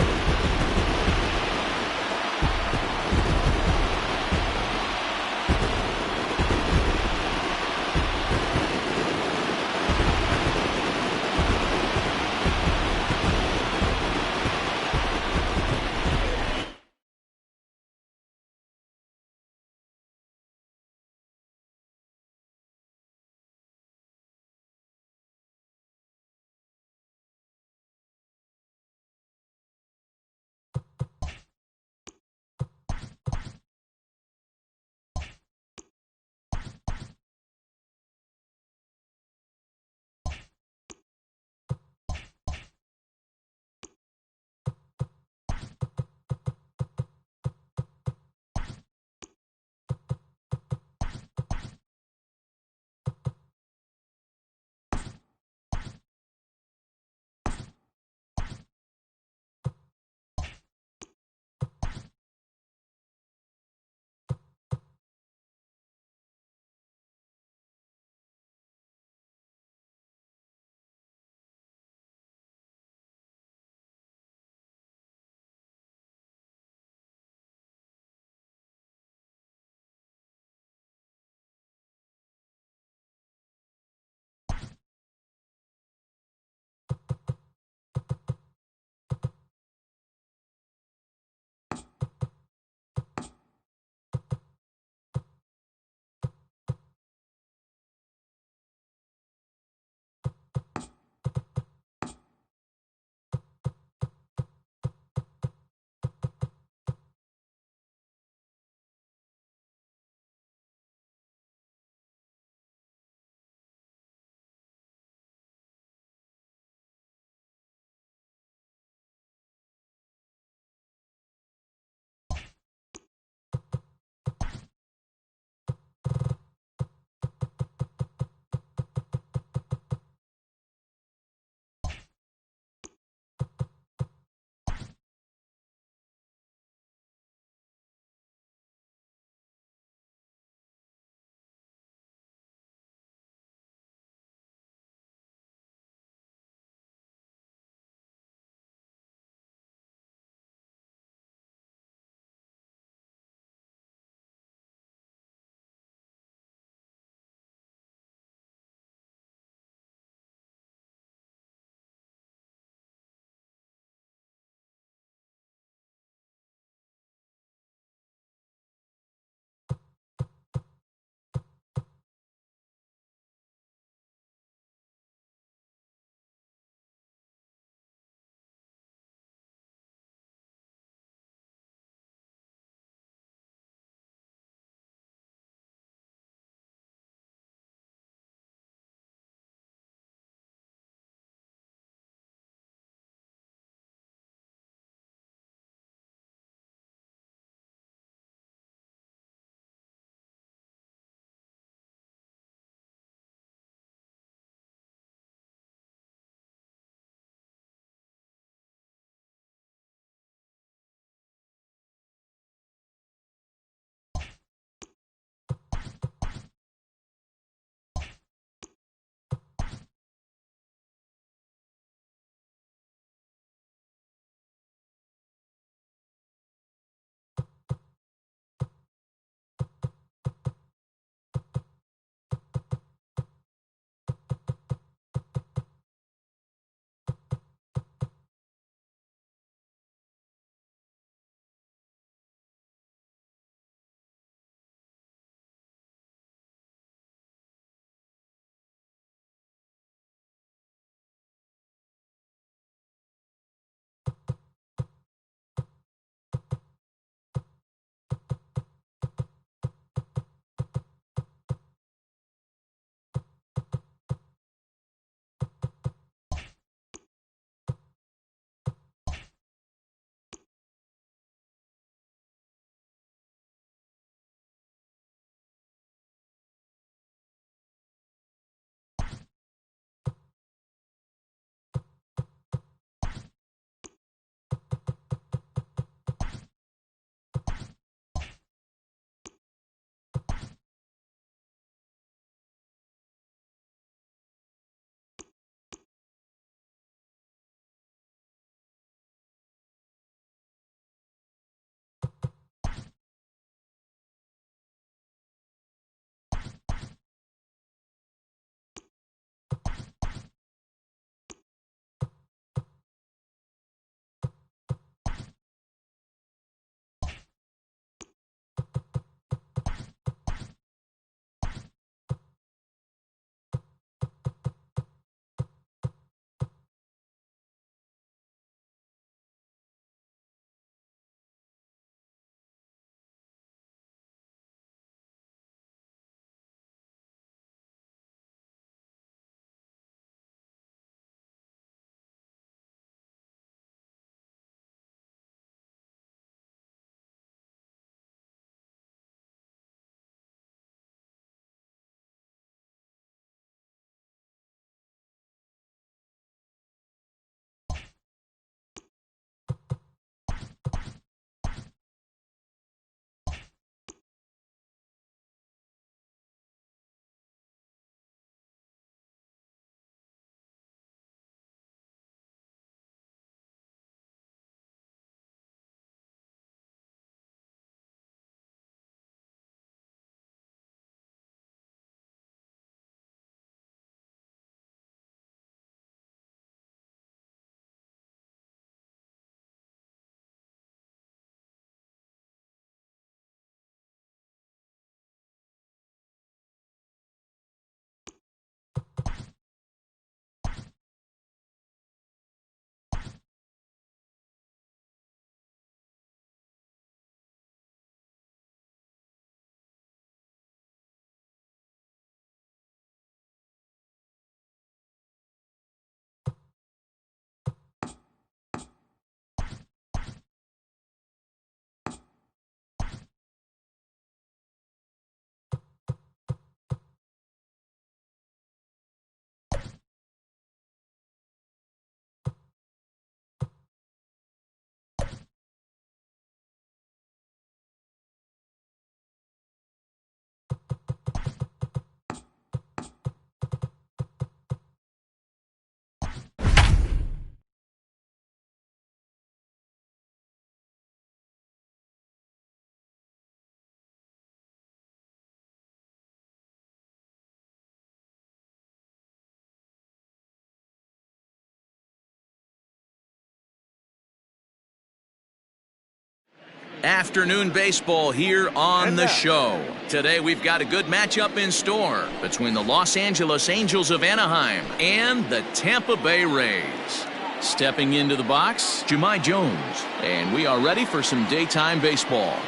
Afternoon baseball here on the show. Today we've got a good matchup in store between the Los Angeles Angels of Anaheim and the Tampa Bay Rays. Stepping into the box, Jahmai Jones. And we are ready for some daytime baseball.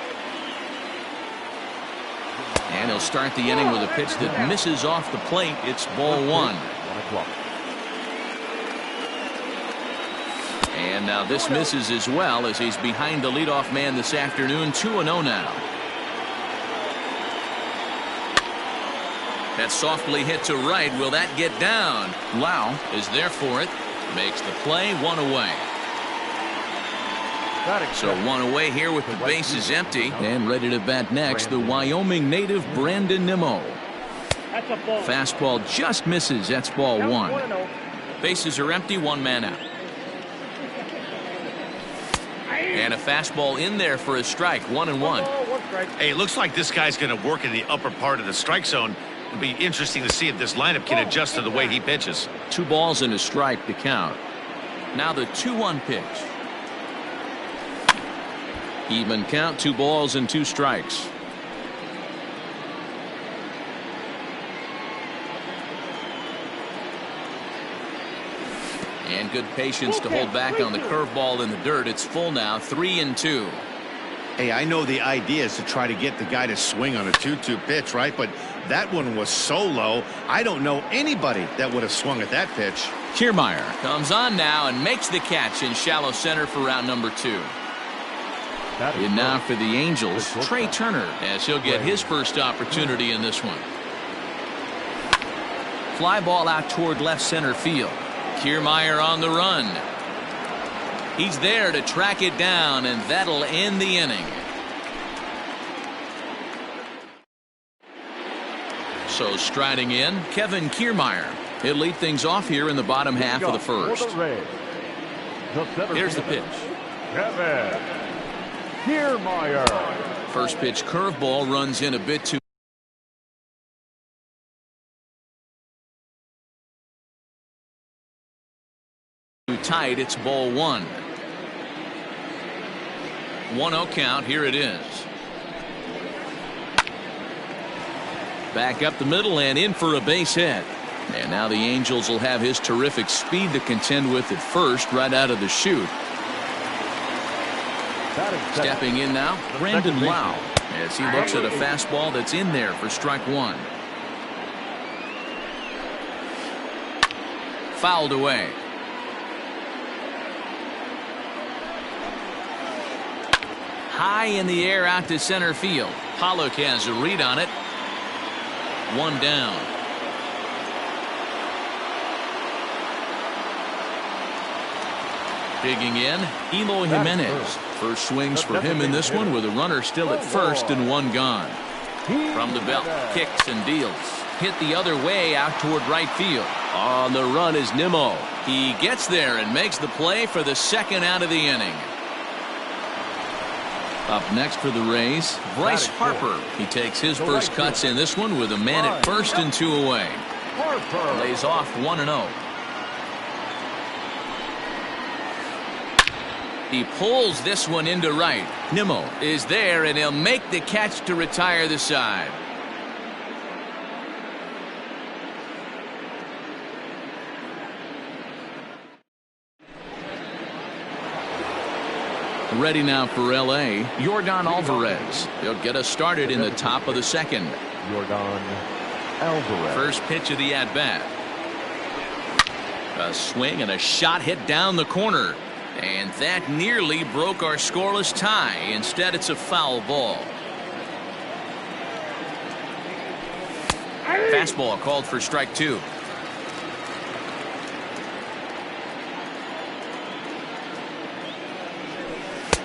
And he'll start the inning with a pitch that misses off the plate. It's ball 1. And now this misses as well as he's behind the leadoff man this afternoon. 2-0 now. That softly hit to right. Will that get down? Lau is there for it. Makes the play. 1 away. So 1 away here with the bases empty. And ready to bat next, the Wyoming native Brandon Nimmo. Fastball just misses. That's ball 1. Bases are empty. 1 man out. And a fastball in there for a strike. 1-1. Hey, it looks like this guy's going to work in the upper part of the strike zone. It'll be interesting to see if this lineup can adjust to the way he pitches. 2 balls and a strike to count. Now the 2-1 pitch. Even count. 2 balls and 2 strikes. And good patience to hold back on the curveball in the dirt. It's full now. 3-2. Hey, I know the idea is to try to get the guy to swing on a 2-2 pitch, right? But that one was so low, I don't know anybody that would have swung at that pitch. Kiermaier comes on now and makes the catch in shallow center for round number 2. And now for the Angels, Trey Turner, as he'll get his first opportunity in this one. Fly ball out toward left center field. Kiermaier on the run. He's there to track it down, and that'll end the inning. So striding in, Kevin Kiermaier. He'll lead things off here in the bottom half of the first. Here's the pitch. Kevin Kiermaier. First pitch curveball runs in a bit too tight. It's ball 1. 1-0 count. Here it is. Back up the middle and in for a base hit. And now the Angels will have his terrific speed to contend with at first right out of the chute. Stepping in now, Brandon Lau, as he looks at a fastball that's in there for strike 1. Fouled away. High in the air out to center field. Pollock has a read on it. 1 down. Digging in, Eloy Jimenez. First swings for him in this one with a runner still at first and 1 gone. From the belt, kicks and deals. Hit the other way out toward right field. On the run is Nimmo. He gets there and makes the play for the second out of the inning. Up next for the Rays, Bryce Harper. He takes his first cuts in this one with a man at first and 2 away. Lays off 1-0. He pulls this one into right. Nimmo is there and he'll make the catch to retire the side. Ready now for L.A., Yordan Alvarez. He'll get us started in the top of the second. Yordan Alvarez. First pitch of the at-bat. A swing and a shot hit down the corner. And that nearly broke our scoreless tie. Instead, it's a foul ball. Fastball called for strike 2.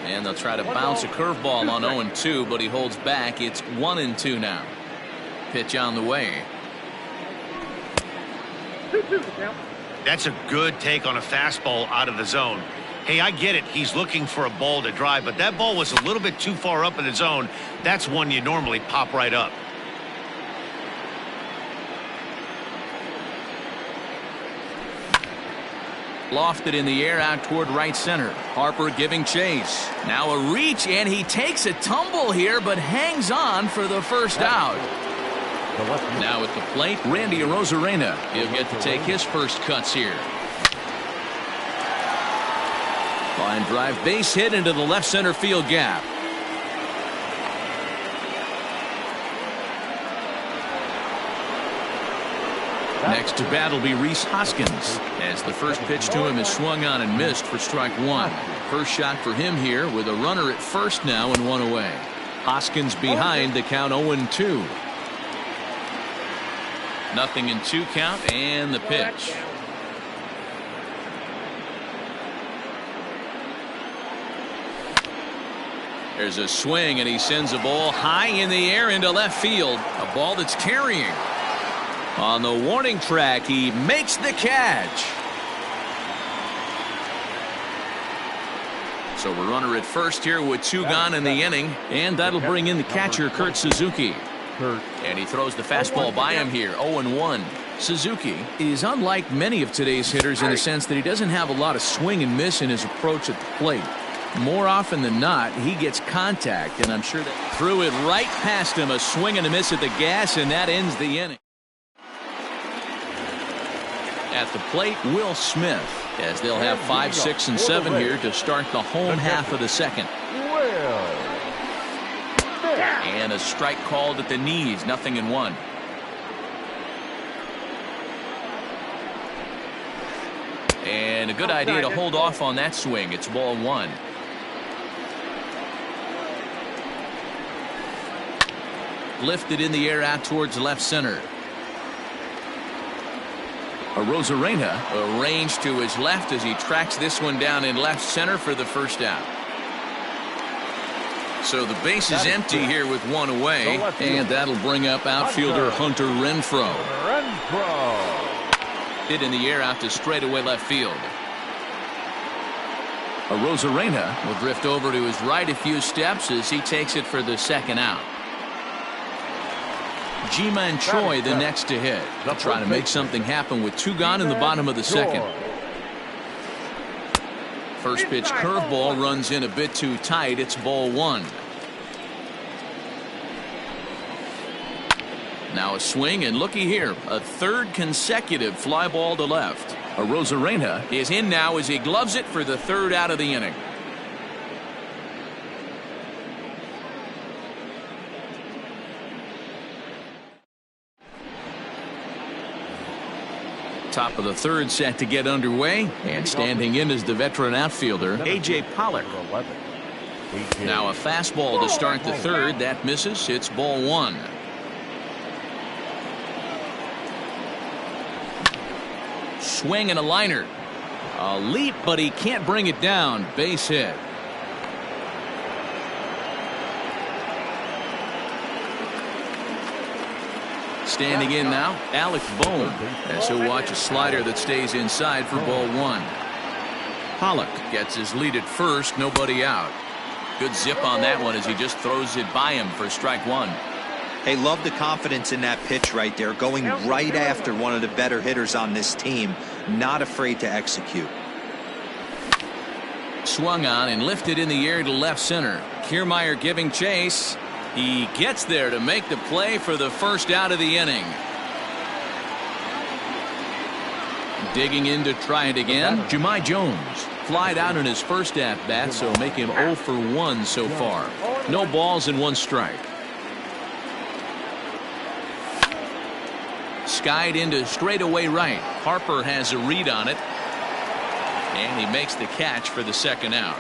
And they'll try to bounce a curveball on 0-2, but he holds back. It's 1-2 now. Pitch on the way. That's a good take on a fastball out of the zone. Hey, I get it. He's looking for a ball to drive, but that ball was a little bit too far up in the zone. That's one you normally pop right up. Lofted in the air out toward right center. Harper giving chase. Now a reach, and he takes a tumble here, but hangs on for the first out. Now at the plate, Randy Arozarena. He'll get to take his first cuts here. Line drive base hit into the left center field gap. Next to bat will be Rhys Hoskins, as the first pitch to him is swung on and missed for strike one. First shot for him here with a runner at first now and one away. Hoskins behind the count 0-2. Nothing in 2 count, and the pitch. There's a swing, and he sends a ball high in the air into left field. A ball that's carrying. On the warning track, he makes the catch. So a runner at first here with 2 gone in the inning, and that'll bring in the catcher, Kurt Suzuki. And he throws the fastball by him here, 0-1. Suzuki is unlike many of today's hitters in the sense that he doesn't have a lot of swing and miss in his approach at the plate. More often than not, he gets contact, and I'm sure that threw it right past him, a swing and a miss at the gas, and that ends the inning. At the plate, Will Smith, as they'll have 5, 6, and 7 here to start the home half of the second. And a strike called at the knees, 0-1. And a good idea to hold off on that swing. It's ball 1. Lifted in the air out towards left center. Arozarena arranged to his left as he tracks this one down in left center for the first out. So the base is empty here with 1 away, and that'll bring up outfielder Hunter Renfroe. Hit in the air out to straightaway left field. Arozarena will drift over to his right a few steps as he takes it for the second out. Ji-Man Choi the next to hit. Trying to make something happen with 2 gone in the bottom of the second. First pitch curveball runs in a bit too tight. It's ball 1. Now a swing, and looky here, a 3rd consecutive fly ball to left. Arozarena is in now as he gloves it for the 3rd out of the inning. Top of the 3rd set to get underway, and standing in is the veteran outfielder A.J. Pollock. Now a fastball to start the 3rd. That misses. It's ball 1. Swing and a liner. A leap, but he can't bring it down. Base hit. Standing in now, Alec Bohm, as he'll watch a slider that stays inside for ball 1. Pollock gets his lead at first, nobody out. Good zip on that one as he just throws it by him for strike 1. Hey, love the confidence in that pitch right there, going right after one of the better hitters on this team, not afraid to execute. Swung on and lifted in the air to left center. Kiermaier giving chase. He gets there to make the play for the first out of the inning. Digging in to try it again, Jahmai Jones. Flied out in his first at-bat, so make him 0 for 1 so far. No balls and 1 strike. Skied into straightaway right. Harper has a read on it, and he makes the catch for the second out.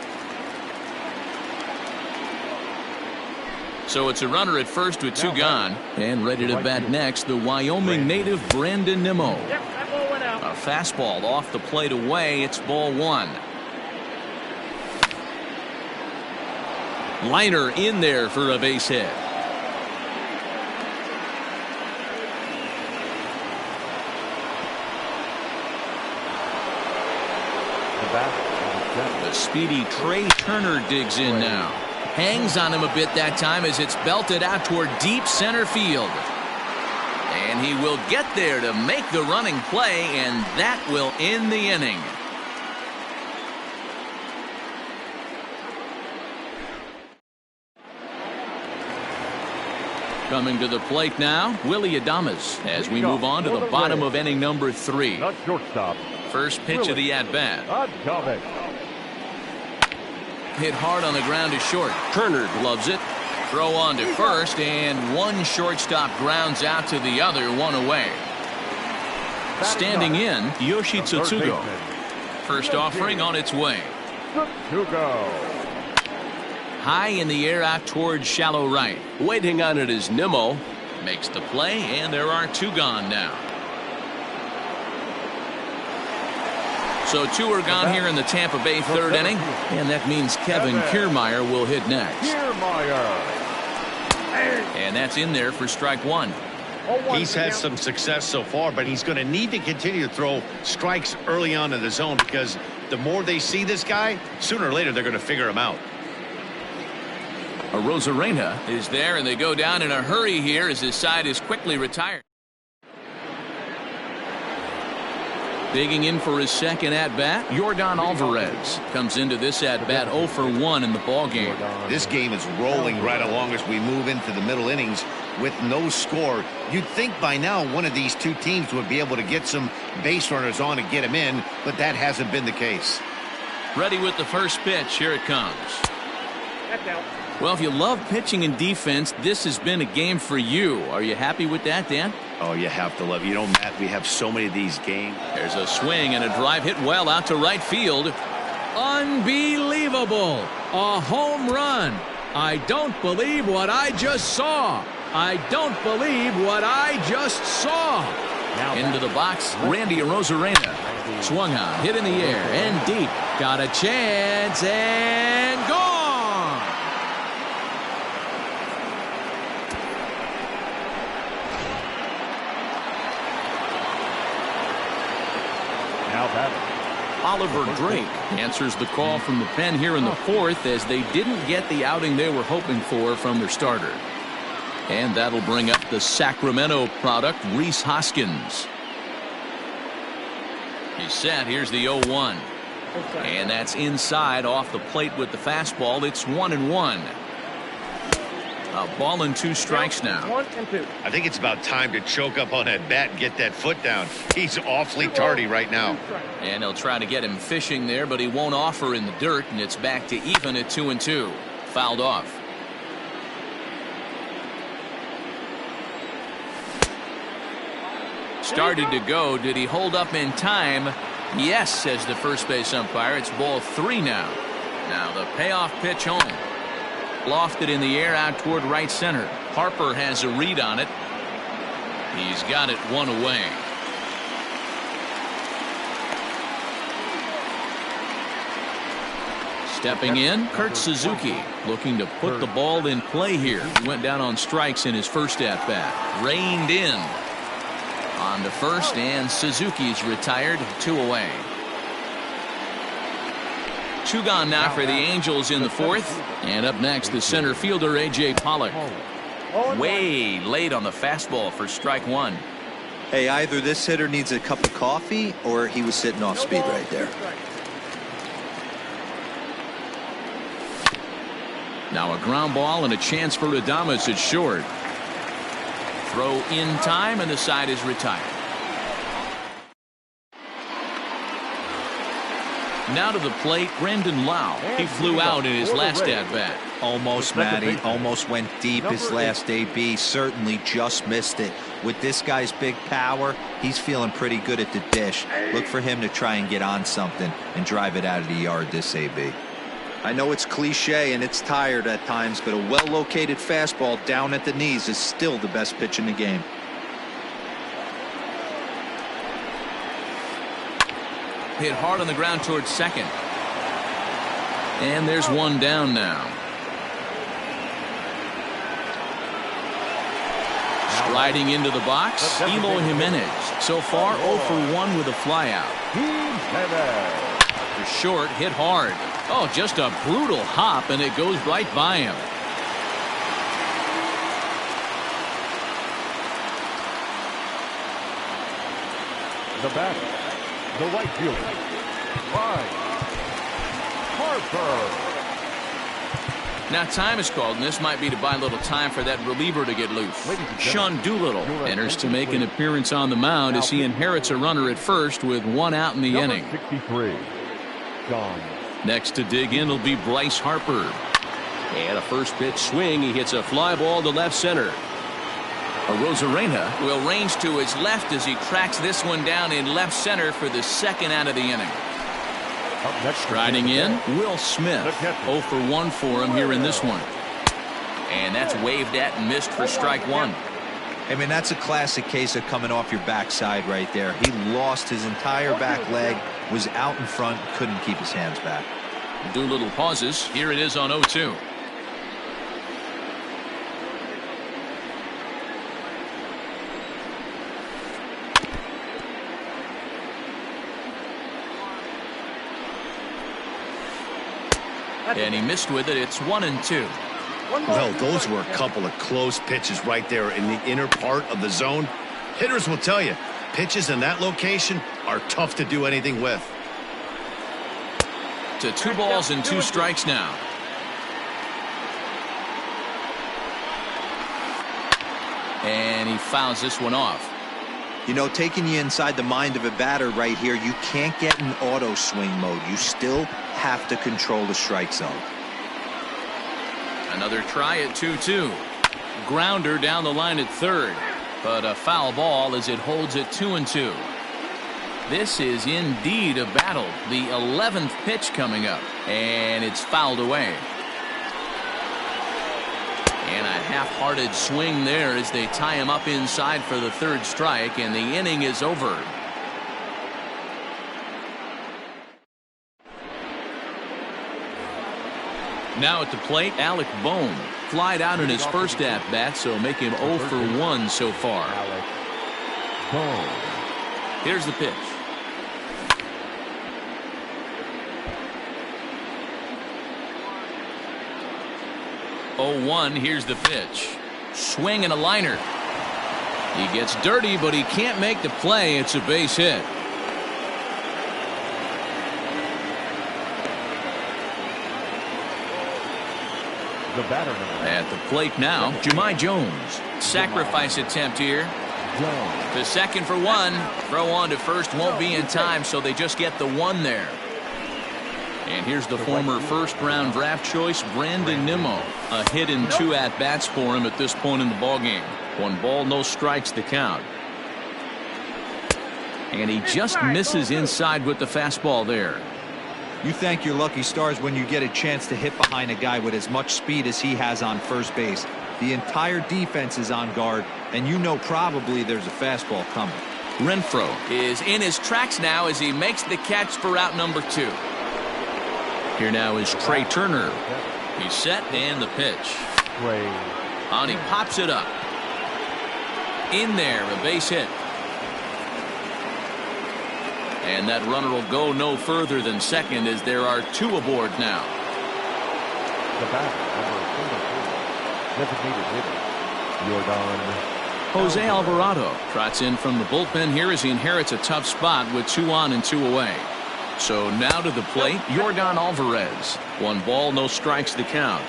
So it's a runner at first with 2 gone, and ready to bat next, the Wyoming native Brandon Nimmo. A fastball off the plate away. It's ball 1. Liner in there for a base hit. The speedy Trey Turner digs in now. Hangs on him a bit that time as it's belted out toward deep center field. And he will get there to make the running play, and that will end the inning. Coming to the plate now, Willy Adames, as we move on to the bottom of inning number 3. Not shortstop. First pitch of the at-bat. Adames. Hit hard on the ground to short. Kerner gloves it. Throw on to first, and one shortstop grounds out to the other, one away. Standing in, Yoshi Tsutsugo. First offering on its way. Tsutsugo. High in the air out towards shallow right. Waiting on it is Nimmo. Makes the play, and there are 2 gone now. So 2 are gone here in the Tampa Bay 3rd inning, and that means Kevin Kiermaier will hit next. And that's in there for strike 1. He's had some success so far, but he's going to need to continue to throw strikes early on in the zone, because the more they see this guy, sooner or later they're going to figure him out. Arozarena is there, and they go down in a hurry here as his side is quickly retired. Digging in for his second at-bat, Yordan Alvarez comes into this at-bat 0 for 1 in the ballgame. This game is rolling right along as we move into the middle innings with no score. You'd think by now one of these 2 teams would be able to get some base runners on and get them in, but that hasn't been the case. Ready with the first pitch. Here it comes. That's out. Well, if you love pitching and defense, this has been a game for you. Are you happy with that, Dan? Oh, you have to love it. You know, Matt, we have so many of these games. There's a swing and a drive hit well out to right field. Unbelievable. A home run. I don't believe what I just saw. I don't believe what I just saw. Into the box, Randy Arozarena. Swung on, hit in the air, and deep. Got a chance, and gone. Oliver Drake answers the call from the pen here in the 4th, as they didn't get the outing they were hoping for from their starter. And that'll bring up the Sacramento product, Rhys Hoskins. He's set. Here's the 0-1. And that's inside off the plate with the fastball. It's 1-1. A ball and 2 strikes now. 1 and 2. I think it's about time to choke up on that bat and get that foot down. He's awfully tardy right now. And they'll try to get him fishing there, but he won't offer in the dirt, and it's back to even at 2-2. Fouled off. Started to go. Did he hold up in time? Yes, says the first base umpire. It's ball 3 now. Now the payoff pitch home. Lofted in the air out toward right center. Harper has a read on it. He's got it 1 away. Stepping in, Kurt Suzuki, looking to put the ball in play here. He went down on strikes in his first at-bat. Reined in. On to first, and Suzuki's retired, 2 away. 2 gone now for the Angels in the 4th. And up next, the center fielder, A.J. Pollock. Way late on the fastball for strike 1. Hey, either this hitter needs a cup of coffee or he was sitting off speed right there. Now a ground ball and a chance for Adames at short. Throw in time, and the side is retired. Now to the plate, Brandon Lau. He flew out in his last at-bat. Almost, Matty. Almost went deep his last AB. Certainly just missed it. With this guy's big power, he's feeling pretty good at the dish. Look for him to try and get on something and drive it out of the yard this AB. I know it's cliche and it's tired at times, but a well-located fastball down at the knees is still the best pitch in the game. Hit hard on the ground towards second. And there's 1 down now. Striding into the box, Eloy Jimenez. So far 0 for 1 with a flyout. For short, hit hard. Oh, just a brutal hop, and it goes right by him. The batter, the right fielder, Bryce Harper. Now time is called, and this might be to buy a little time for that reliever to get loose. Sean Doolittle enters to make an appearance on the mound as he inherits a runner at first with one out in the inning. 63, John. Next to dig in will be Bryce Harper. And a first pitch swing. He hits a fly ball to left center. Arozarena will range to his left as he tracks this one down in left center for the second out of the inning. Striding in, Will Smith. 0 for 1 for him here in this one. And that's waved at and missed for strike one. I mean, that's a classic case of coming off your backside right there. He lost his entire back leg, was out in front, couldn't keep his hands back. Doolittle pauses. Here it is on 0-2. And he missed with it. It's 1-2. Well, those were a couple of close pitches right there in the inner part of the zone. Hitters will tell you, pitches in that location are tough to do anything with. To 2 balls and 2 strikes now. And he fouls this one off. You know, taking you inside the mind of a batter right here, you can't get in auto swing mode. You still have to control the strike zone. Another try at 2-2. Grounder down the line at third, but a foul ball as it holds at 2-2. This is indeed a battle. The 11th pitch coming up, and it's fouled away. And a half-hearted swing there as they tie him up inside for the third strike, and the inning is over. Now at the plate, Alec Bohm. Flied out in his first at-bat, so make him 0 for 1 so far. Here's the pitch. Oh-1, here's the pitch. Swing and a liner. He gets dirty, but he can't make the play. It's a base hit. The batter number. At the plate now, Jahmai Jones. Sacrifice attempt here. To second for 1. Throw on to first won't be in time, so they just get the 1 there. And here's the former first-round draft choice, Brandon Nimmo. A hit in 2 at-bats for him at this point in the ballgame. 1 ball, no strikes to count. And he just misses inside with the fastball there. You thank your lucky stars when you get a chance to hit behind a guy with as much speed as he has on first base. The entire defense is on guard, and you know probably there's a fastball coming. Renfroe is in his tracks now as he makes the catch for out number 2. Here now is Trey Turner. He's set and the pitch. And he pops it up. In there, a base hit. And that runner will go no further than second as there are 2 aboard now. The batter, number 24, designated hitter, Jose Alvarado trots in from the bullpen here as he inherits a tough spot with 2 on and 2 away. So now to the plate, Yordan Alvarez. 1 ball, no strikes to count.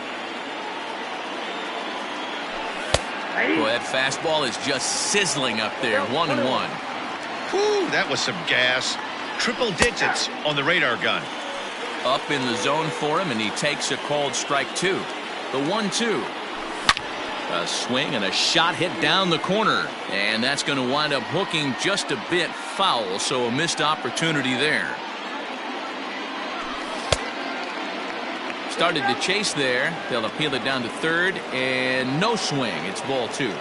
Boy, that fastball is just sizzling up there. 1-1. Whew, that was some gas. Triple digits on the radar gun. Up in the zone for him, and he takes a called strike 2. The 1-2. A swing and a shot hit down the corner, and that's going to wind up hooking just a bit foul, so a missed opportunity there. Started to chase there. They'll appeal it down to third, and no swing. It's ball 2.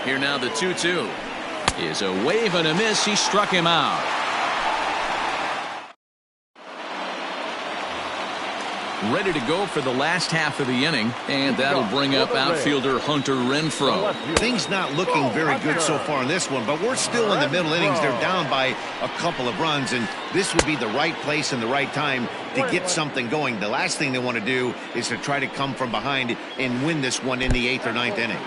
Here now the 2-2 is a wave and a miss. He struck him out. Ready to go for the last half of the inning, and that'll bring up outfielder Hunter Renfroe. Things not looking very good so far in this one, but we're still in the middle innings. They're down by a couple of runs, and this would be the right place and the right time to get something going. The last thing they want to do is to try to come from behind and win this one in the 8th or 9th inning.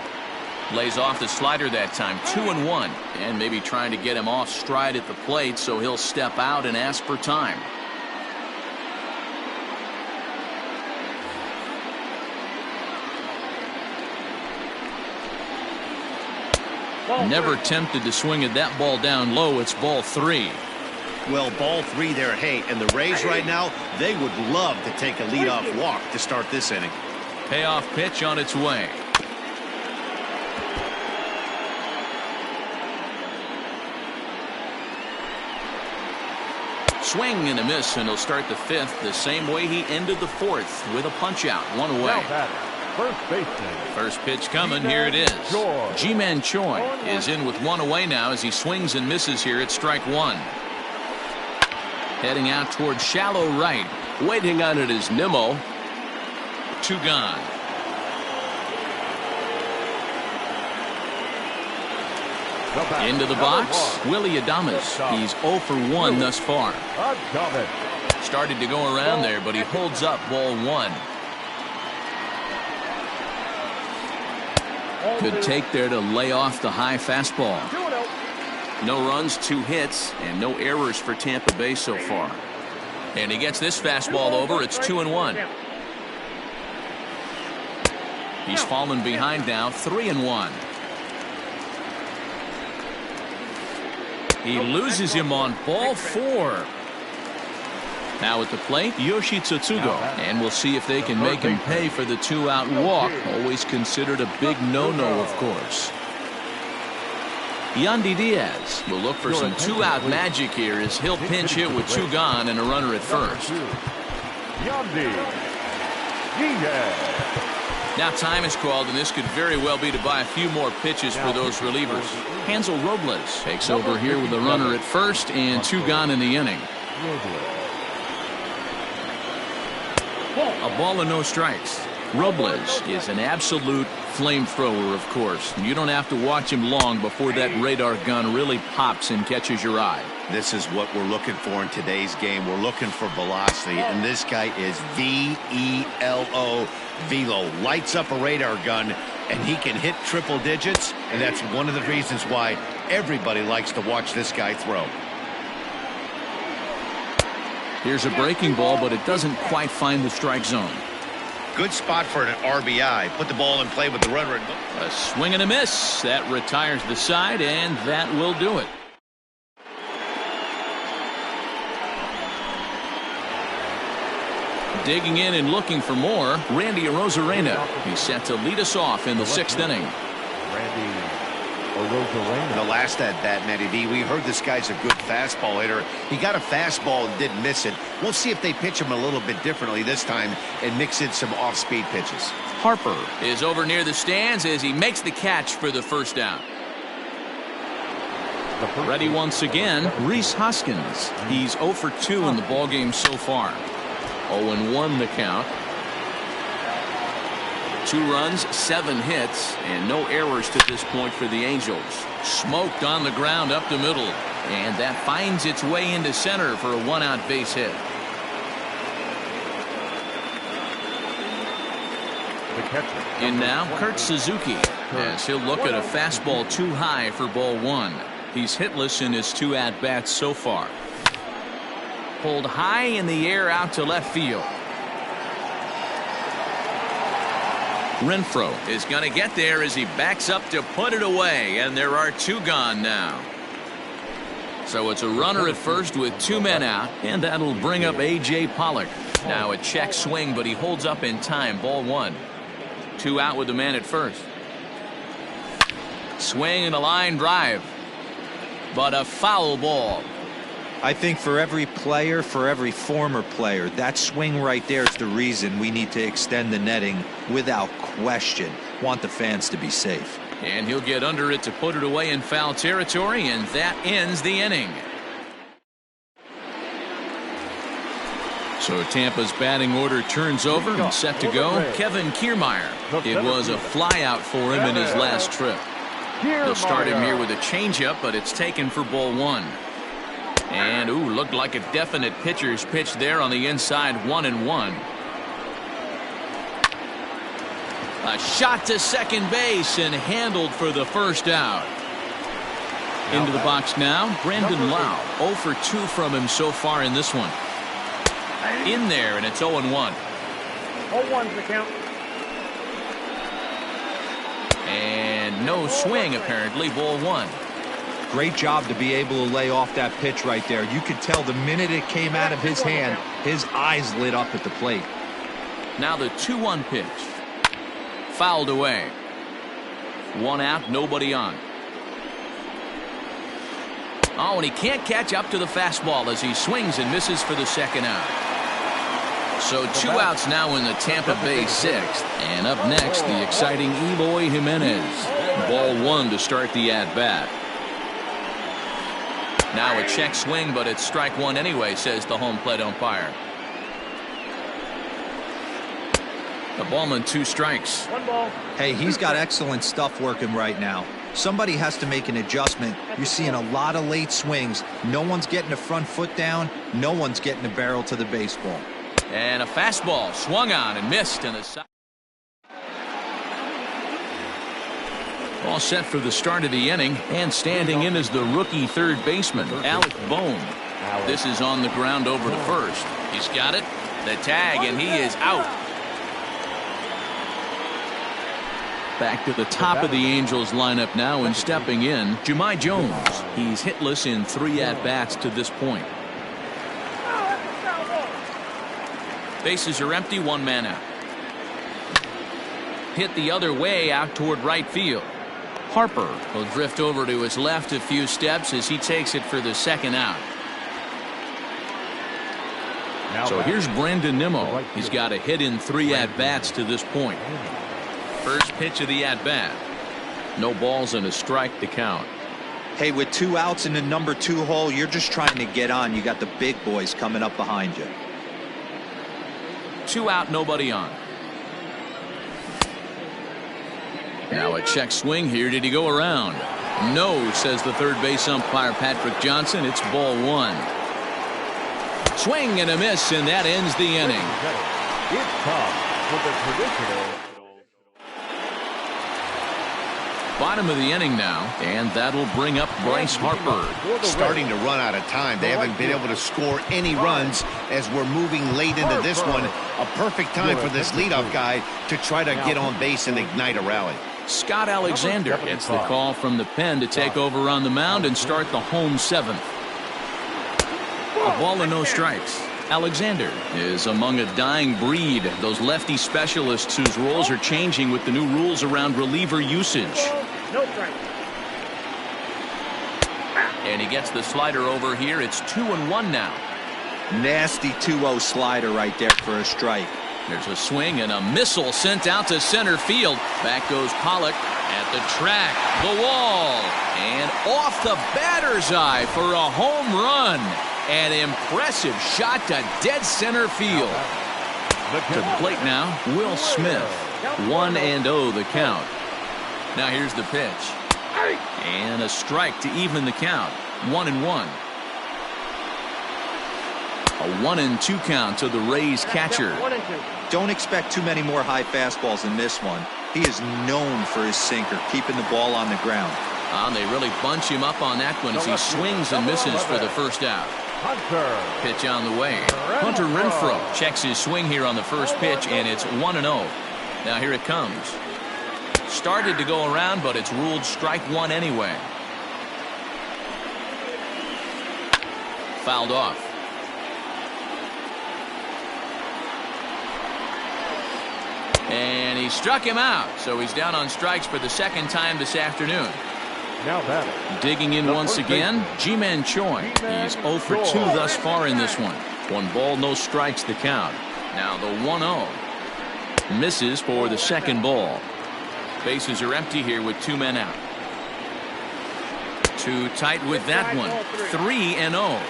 Lays off the slider that time, 2-1, and maybe trying to get him off stride at the plate so he'll step out and ask for time. Never tempted to swing at that ball down low. It's ball 3. Well, ball 3 there. Hey, and the Rays right now, they would love to take a leadoff walk to start this inning. Payoff pitch on its way. Swing and a miss, and he'll start the 5th the same way he ended the 4th with a punch out, 1 away. First baseman. First pitch coming. Here it is. Ji-Man Choi is in with 1 away now as he swings and misses here at strike 1. Heading out towards shallow right. Waiting on it is Nimmo. 2 gone. Into the box, Willy Adames. He's 0 for 1 thus far. Started to go around there, but he holds up ball 1. Good take there to lay off the high fastball. No runs, 2 hits, and no errors for Tampa Bay so far. And he gets this fastball over. It's 2-1. He's fallen behind now, 3-1. He loses him on ball 4. Now at the plate, Yoshi Tsutsugo. And we'll see if they can make him pay for the 2-out walk. Always considered a big no-no, of course. Yandy Diaz will look for some 2-out magic here as he'll pinch hit with 2 gone and a runner at first. Yandy Diaz. Now time is called, and this could very well be to buy a few more pitches for those relievers. Hansel Robles takes over here with a runner at first and 2 gone in the inning. A ball and no strikes. Robles is an absolute flamethrower, of course. You don't have to watch him long before that radar gun really pops and catches your eye. This is what we're looking for in today's game. We're looking for velocity, and this guy is V-E-L-O, velo. Lights up a radar gun, and he can hit triple digits, and that's one of the reasons why everybody likes to watch this guy throw. Here's a breaking ball, but it doesn't quite find the strike zone. Good spot for an RBI. Put the ball in play with the runner. A swing and a miss. That retires the side, and that will do it. Digging in and looking for more, Randy Arozarena. He's set to lead us off in the 6th inning. Randy Arozarena. The last at bat, Matty V, we heard this guy's a good fastball hitter. He got a fastball and didn't miss it. We'll see if they pitch him a little bit differently this time and mix in some off-speed pitches. Harper is over near the stands as he makes the catch for the first down. Ready once again, Rhys Hoskins. He's 0 for 2 in the ballgame so far. 0-1 the count. 2 runs, 7 hits, and no errors to this point for the Angels. Smoked on the ground up the middle, and that finds its way into center for a 1-out base hit. In now, Kurt Suzuki, as he'll look at a fastball too high for ball 1. He's hitless in his 2 at-bats so far. Pulled high in the air out to left field. Renfroe is going to get there as he backs up to put it away, and there are 2 gone now. So it's a runner at first with 2 men out, and that'll bring up A.J. Pollock. Now a check swing, but he holds up in time. Ball 1. 2 out with the man at first. Swing and a line drive, but a foul ball. I think for every player, for every former player, that swing right there is the reason we need to extend the netting without question. Want the fans to be safe. And he'll get under it to put it away in foul territory, and that ends the inning. So Tampa's batting order turns over and set to go. Kevin Kiermaier. It was a flyout for him in his last trip. They'll start him here with a changeup, but it's taken for ball 1. And, ooh, looked like a definite pitcher's pitch there on the inside, 1-1. A shot to second base and handled for the first out. Into the box now, Brandon Lau. 0 for 2 from him so far in this one. In there, and it's 0-1. 0-1's the count. And No swing, apparently. Ball 1. Great job to be able to lay off that pitch right there. You could tell the minute it came out of his hand, his eyes lit up at the plate. Now the 2-1 pitch. Fouled away. 1 out, nobody on. Oh, and he can't catch up to the fastball as he swings and misses for the second out. So 2 outs now in the Tampa Bay 6th. And up next, the exciting Eloy Jimenez. Ball 1 to start the at-bat. Now a check swing, but it's strike 1 anyway, says the home plate umpire. The ballman 2 strikes. 1 ball. Hey, he's got excellent stuff working right now. Somebody has to make an adjustment. You're seeing a lot of late swings. No one's getting the front foot down. No one's getting the barrel to the baseball. And a fastball swung on and missed in the side. All set for the start of the inning, and standing in is the rookie third baseman, Alec Bohm. This is on the ground over to first. He's got it, the tag, and he is out. Back to the top of the Angels lineup now, and stepping in, Jahmai Jones. He's hitless in 3 at-bats to this point. Bases are empty, 1 man out. Hit the other way out toward right field. Harper will drift over to his left a few steps as he takes it for the second out. So here's Brandon Nimmo. He's got a hit in 3 at-bats to this point. First pitch of the at-bat. No balls and a strike to count. Hey, with 2 outs in the number 2 hole, you're just trying to get on. You got the big boys coming up behind you. 2 out, nobody on. Now a check swing here. Did he go around? No, says the third base umpire Patrick Johnson. It's ball 1. Swing and a miss, and that ends the inning. It's time for the traditional Bottom of the inning now, and that'll bring up Bryce Harper. Starting to run out of time. They haven't been able to score any runs as we're moving late into this one. A perfect time for this leadoff guy to try to get on base and ignite a rally. Scott Alexander gets the call from the pen to take over on the mound and start the home 7th. A ball and no strikes. Alexander is among a dying breed. Those lefty specialists whose roles are changing with the new rules around reliever usage. No strike. And he gets the slider over here. It's 2-1 now. Nasty 2-0 slider right there for a strike. There's a swing and a missile sent out to center field. Back goes Pollock at the track, the wall, and off the batter's eye for a home run. An impressive shot to dead center field. To the plate now, Will Smith. 1-0 the count. Now here's the pitch. And a strike to even the count. 1-1. A 1-2 count to the Rays catcher. 1-2. Don't expect too many more high fastballs in this one. He is known for his sinker, keeping the ball on the ground. And they really bunch him up on that one as he swings and misses for the first out. Hunter. Pitch on the way. Hunter Renfroe checks his swing here on the first pitch, and it's 1-0. Now here it comes. Started to go around, but it's ruled strike 1 anyway. Fouled off. And he struck him out, so he's down on strikes for the second time this afternoon. Now batting. Digging in once again, Ji-Man Choi. He's 0 for 2 thus far in this one. 1 ball, no strikes the count. Now the 1-0. Misses for the second ball. Bases are empty here with 2 men out. Too tight with that one. 3-0.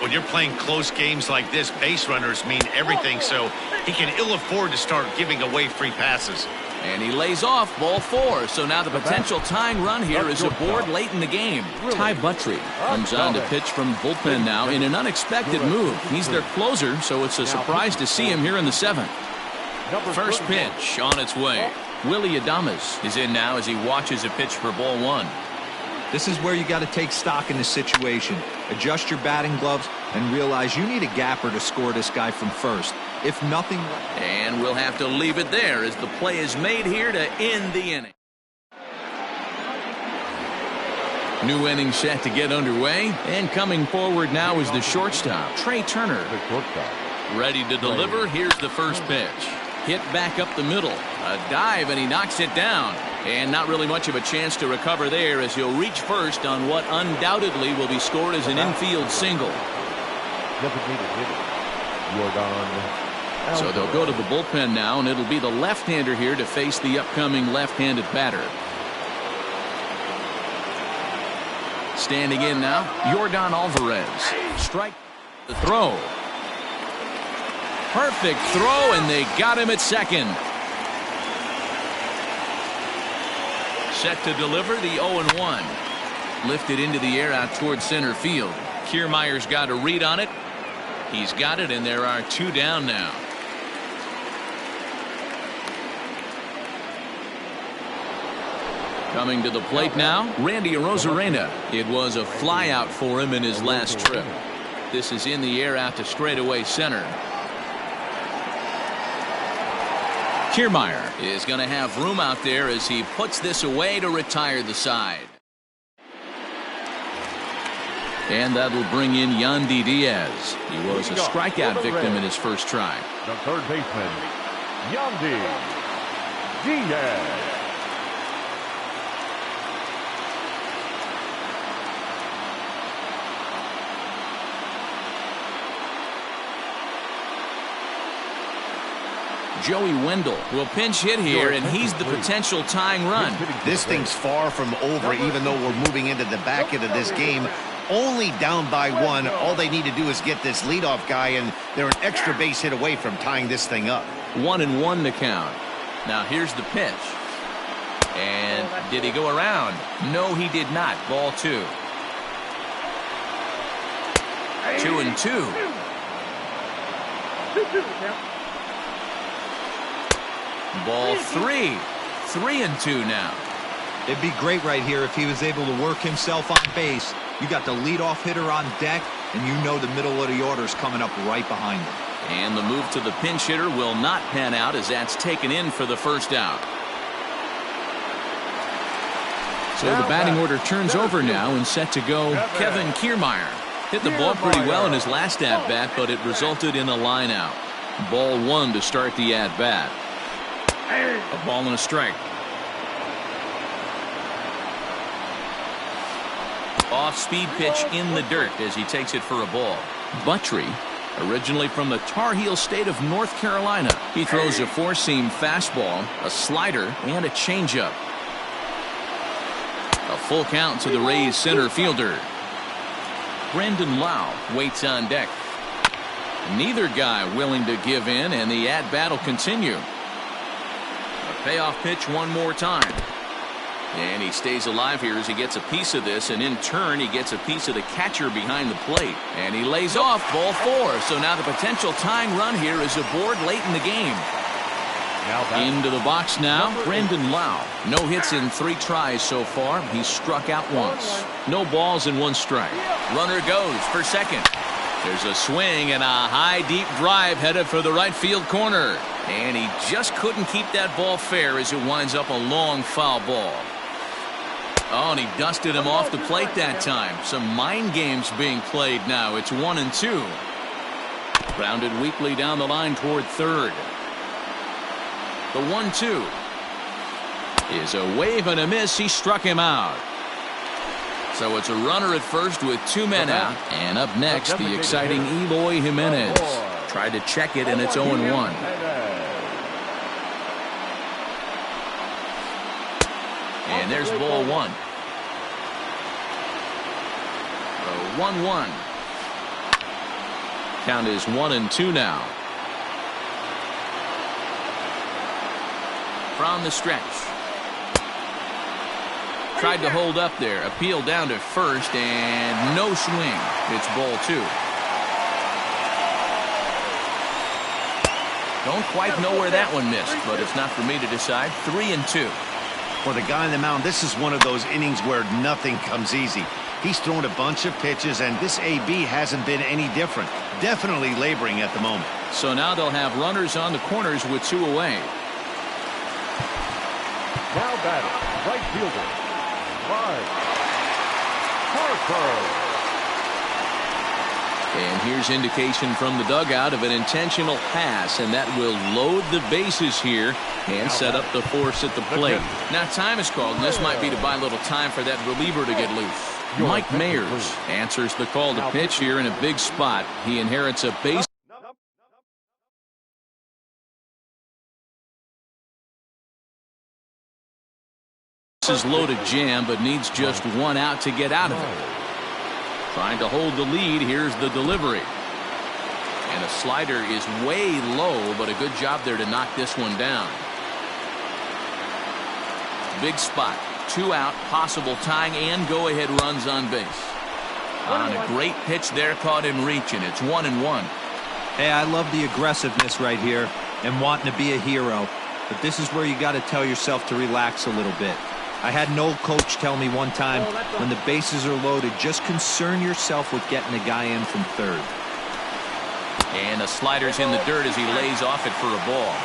When you're playing close games like this, base runners mean everything, so he can ill afford to start giving away free passes. And he lays off ball 4. So now the potential tying run here is aboard late in the game. Ty Buttrey comes on to pitch from the bullpen now in an unexpected move. He's their closer, so it's a surprise to see him here in the 7th. First pitch on its way. Willy Adames is in now as he watches a pitch for ball 1. This is where you got to take stock in the situation. Adjust your batting gloves and realize you need a gapper to score this guy from first. If nothing. And we'll have to leave it there as the play is made here to end the inning. New inning set to get underway, and coming forward now is the shortstop, Trey Turner. The shortstop. Ready to deliver. Here's the first pitch. Hit back up the middle. A dive, and he knocks it down. And not really much of a chance to recover there, as he'll reach first on what undoubtedly will be scored as an infield single. Designated hitter. Jordan. So they'll go to the bullpen now, and it'll be the left-hander here to face the upcoming left-handed batter. Standing in now, Jordan Alvarez. Strike the throw. Perfect throw, and they got him at second. Set to deliver the 0-1. Lifted into the air out towards center field. Kiermaier's got a read on it. He's got it, and there are 2 down now. Coming to the plate now, Randy Arozarena. It was a fly out for him in his last trip. This is in the air out to straightaway center. Kiermaier is going to have room out there as he puts this away to retire the side. And that'll bring in Yandy Diaz. He was a strikeout victim in his first try. The third baseman, Yandy Diaz. Joey Wendell will pinch hit here, and he's the potential tying run. This thing's far from over, even though we're moving into the back end of this game. Only down by 1. All they need to do is get this leadoff guy, and they're an extra base hit away from tying this thing up. 1-1 to count. Now here's the pitch. And did he go around? No, he did not. Ball 2. 2-2. Ball 3. 3-2 now. It'd be great right here if he was able to work himself on base. You got the leadoff hitter on deck, and you know the middle of the order's coming up right behind him. And the move to the pinch hitter will not pan out, as that's taken in for the first out. So the batting order turns over now, and set to go Kevin Kiermaier. Hit the ball pretty well in his last at-bat, but it resulted in a line out. Ball 1 to start the at-bat. A ball and a strike. Off-speed pitch in the dirt as he takes it for a ball. Buttrey, originally from the Tar Heel state of North Carolina. He throws a four-seam fastball, a slider, and a changeup. A full count to the Rays center fielder. Brandon Lau waits on deck. Neither guy willing to give in, and the at-bat will continue. A payoff pitch one more time. And he stays alive here as he gets a piece of this, and in turn he gets a piece of the catcher behind the plate. And he lays off ball 4. So now the potential tying run here is aboard late in the game. Into the box now, Brandon Lau. No hits in 3 tries so far. He's struck out once. No balls and 1 strike. Runner goes for second. There's a swing and a high deep drive headed for the right field corner. And he just couldn't keep that ball fair as it winds up a long foul ball. Oh, and he dusted him off the plate that time. Some mind games being played now. It's 1-2. Grounded weakly down the line toward third. The 1-2 is a wave and a miss. He struck him out. So it's a runner at first with 2 men out. And up next, the exciting Eloy Jimenez. Tried to check it, and it's 0-1. And there's ball 1. The 1-1. Count is 1-2 now. From the stretch. Tried to hold up there. Appeal down to first, and no swing. It's ball 2. Don't quite know where that one missed, but it's not for me to decide. 3-2. For the guy on the mound, this is one of those innings where nothing comes easy. He's thrown a bunch of pitches, and this AB hasn't been any different. Definitely laboring at the moment. So now they'll have runners on the corners with 2 away. Now batting, right fielder, Harper. And here's indication from the dugout of an intentional pass, and that will load the bases here and set up the force at the plate. Now time is called, and this might be to buy a little time for that reliever to get loose. Mike Mayers answers the call to pitch here in a big spot. He inherits a base. Is loaded jam, but needs just one out to get out of it. Trying to hold the lead. Here's the delivery. And a slider is way low, but a good job there to knock this one down. Big spot. 2 out, possible tying and go-ahead runs on base. On a great pitch there, caught him reaching. It's 1-1. Hey, I love the aggressiveness right here and wanting to be a hero. But this is where you got to tell yourself to relax a little bit. I had an old coach tell me one time, when the bases are loaded, just concern yourself with getting a guy in from third. And a slider's in the dirt as he lays off it for a ball.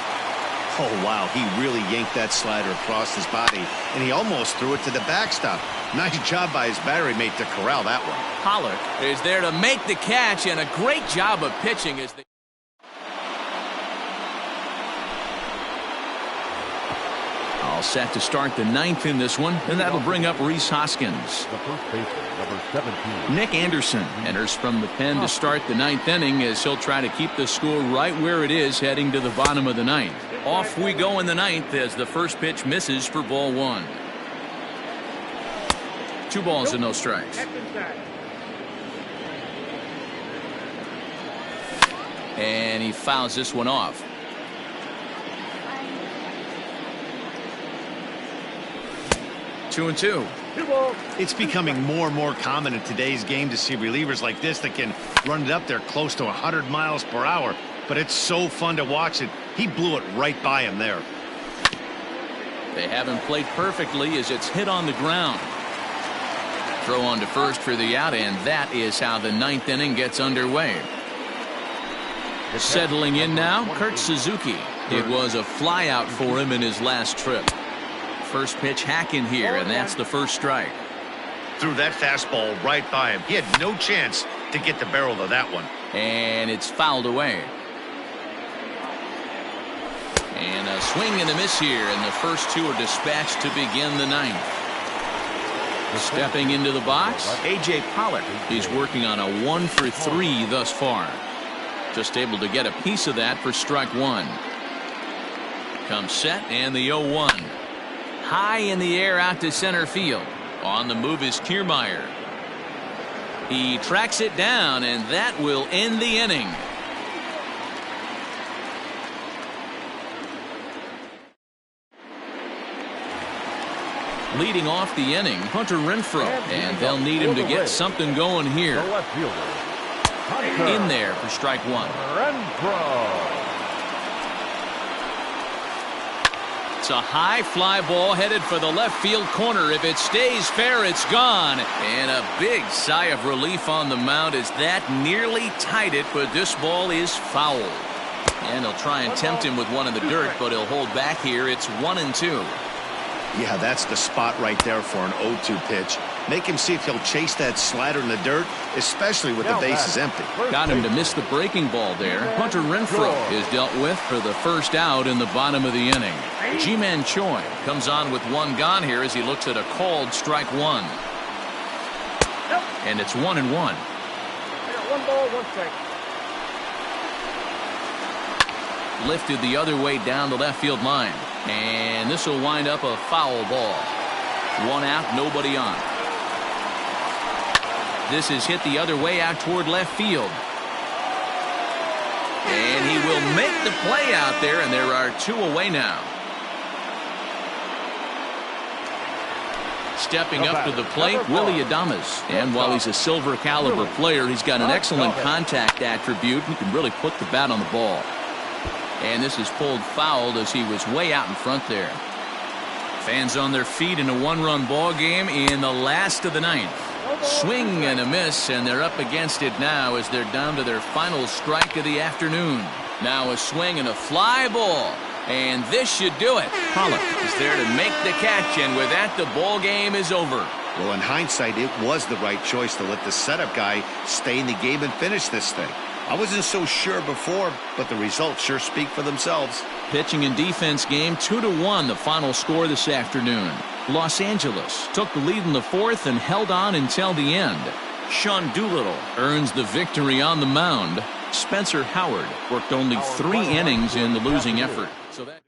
Oh, wow. He really yanked that slider across his body, and he almost threw it to the backstop. Nice job by his battery mate to corral that one. Pollock is there to make the catch, and a great job of pitching as they... All set to start the 9th in this one, and that'll bring up Rhys Hoskins. The first baseman, number 17. Nick Anderson enters from the pen to start the 9th inning as he'll try to keep the score right where it is heading to the bottom of the 9th. Off we go in the 9th as the first pitch misses for ball 1. 2 balls and no strikes. And he fouls this one off. 2-2. It's becoming more and more common in today's game to see relievers like this that can run it up there close to 100 miles per hour. But it's so fun to watch it. He blew it right by him there. They haven't played perfectly as it's hit on the ground. Throw on to first for the out, and that is how the 9th inning gets underway. Settling in now, Kurt Suzuki. It was a flyout for him in his last trip. First pitch hack in here, and that's the first strike. Threw that fastball right by him. He had no chance to get the barrel of that one. And it's fouled away. And a swing and a miss here, and the first 2 are dispatched to begin the 9th. Stepping into the box, A.J. Pollock. He's working on a 1 for 3 thus far. Just able to get a piece of that for strike 1. Comes set, and the 0-1. High in the air out to center field. On the move is Kiermaier. He tracks it down, and that will end the inning. Leading off the inning, Hunter Renfroe, and they'll need him to get something going here. In there for strike 1. Renfroe. It's a high fly ball headed for the left field corner. If it stays fair, it's gone. And a big sigh of relief on the mound as that nearly tied it, but this ball is foul. And he'll try and tempt him with one in the dirt, but he'll hold back here. It's 1-2. Yeah, that's the spot right there for an 0-2 pitch. Make him see if he'll chase that slider in the dirt, especially with the bases empty. Got him to miss the breaking ball there. Hunter Renfroe is dealt with for the first out in the bottom of the inning. Ji-Man Choi comes on with 1 gone here as he looks at a called strike 1. And it's 1-1. I got 1 ball, 1 strike. Lifted the other way down the left field line. And this will wind up a foul ball. 1 out, nobody on. This is hit the other way out toward left field. And he will make the play out there, and there are 2 away now. Stepping up to the plate, Willy Adames. And while he's a silver caliber player, he's got an excellent contact attribute. He can really put the bat on the ball. And this is pulled fouled as he was way out in front there. Fans on their feet in a 1-run ball game in the last of the 9th. Swing and a miss, and they're up against it now as they're down to their final strike of the afternoon. Now a swing and a fly ball. And this should do it. Pollock is there to make the catch, and with that, the ball game is over. Well, in hindsight, it was the right choice to let the setup guy stay in the game and finish this thing. I wasn't so sure before, but the results sure speak for themselves. Pitching and defense game 2-1 the final score this afternoon. Los Angeles took the lead in the fourth and held on until the end. Sean Doolittle earns the victory on the mound. Spencer Howard worked only 3 innings in the losing effort. So that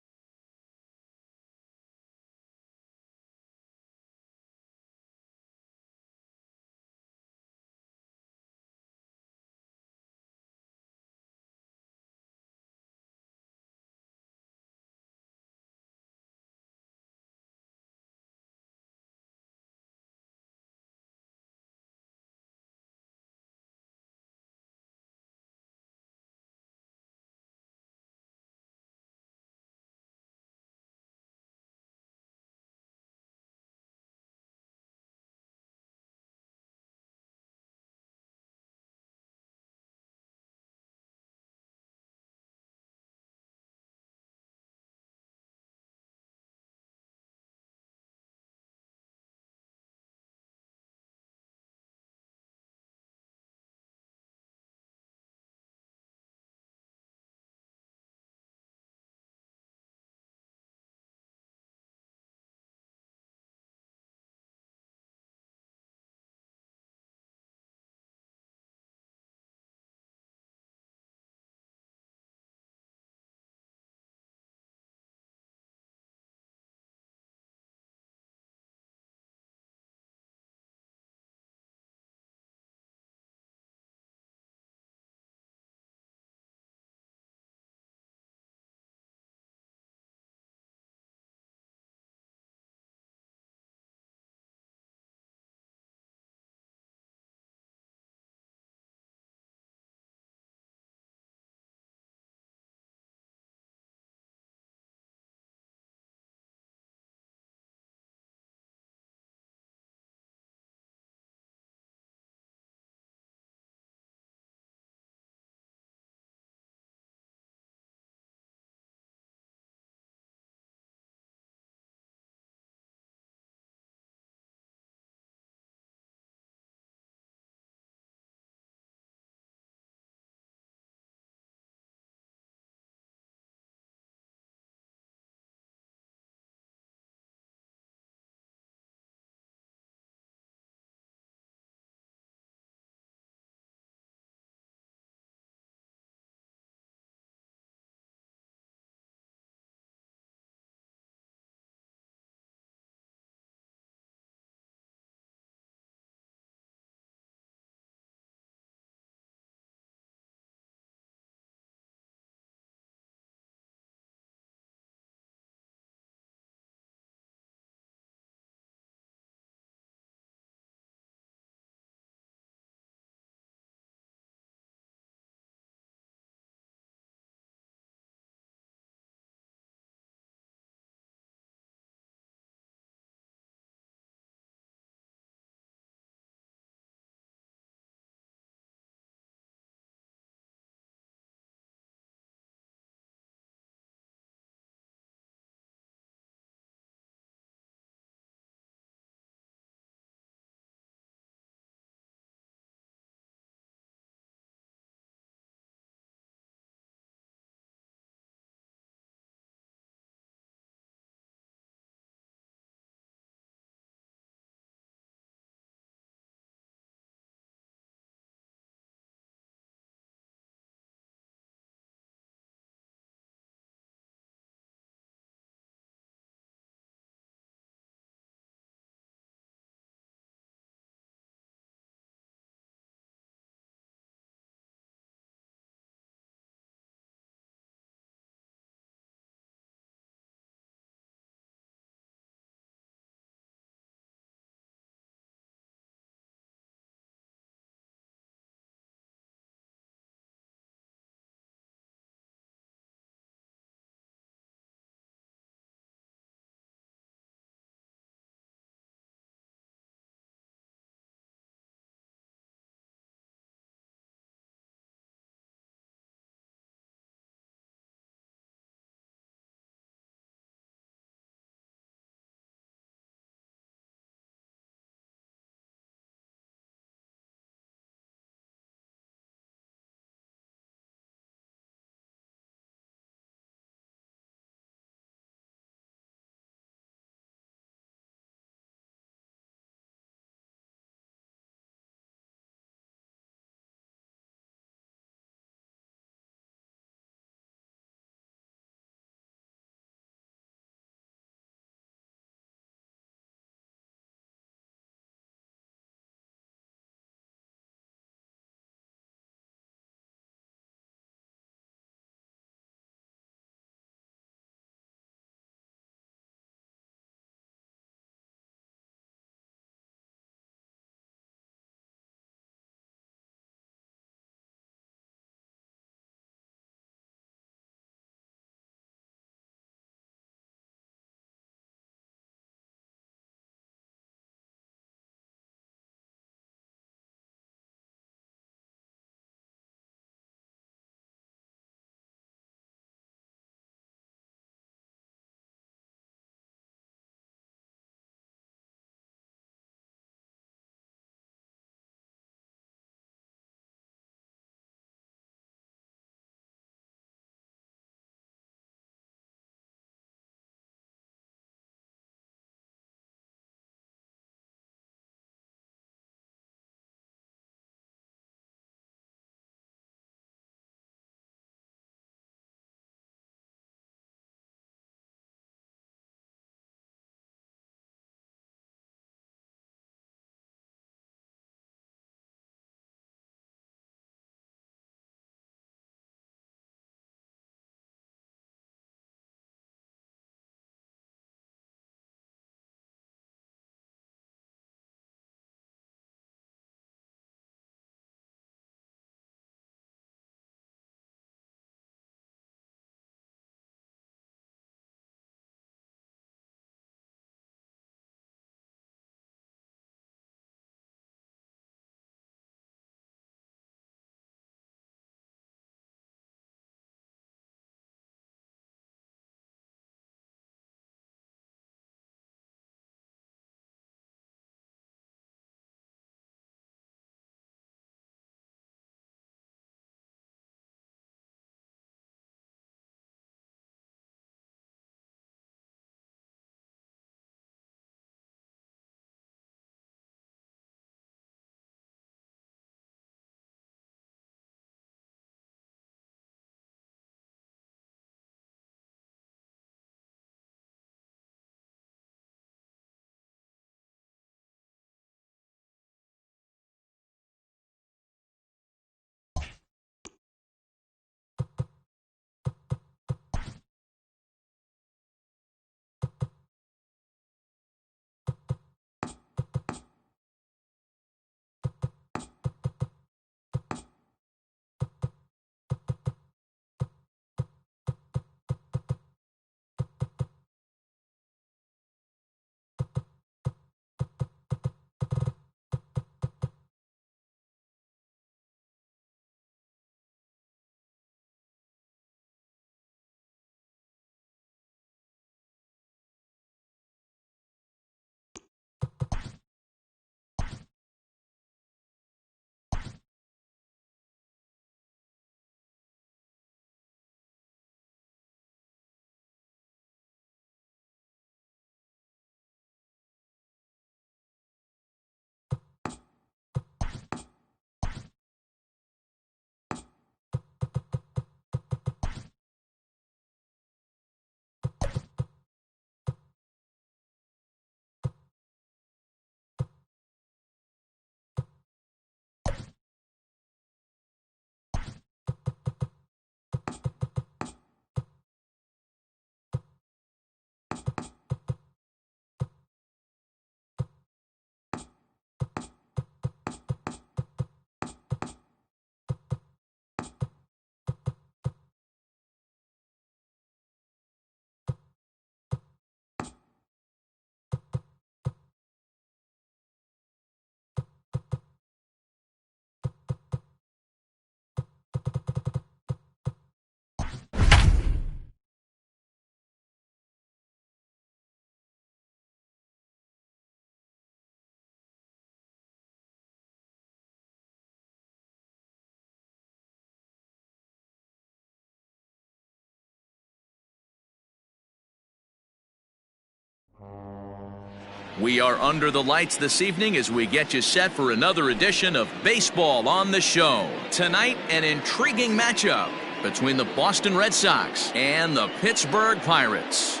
We are under the lights this evening as we get you set for another edition of Baseball on the Show. Tonight, an intriguing matchup between the Boston Red Sox and the Pittsburgh Pirates.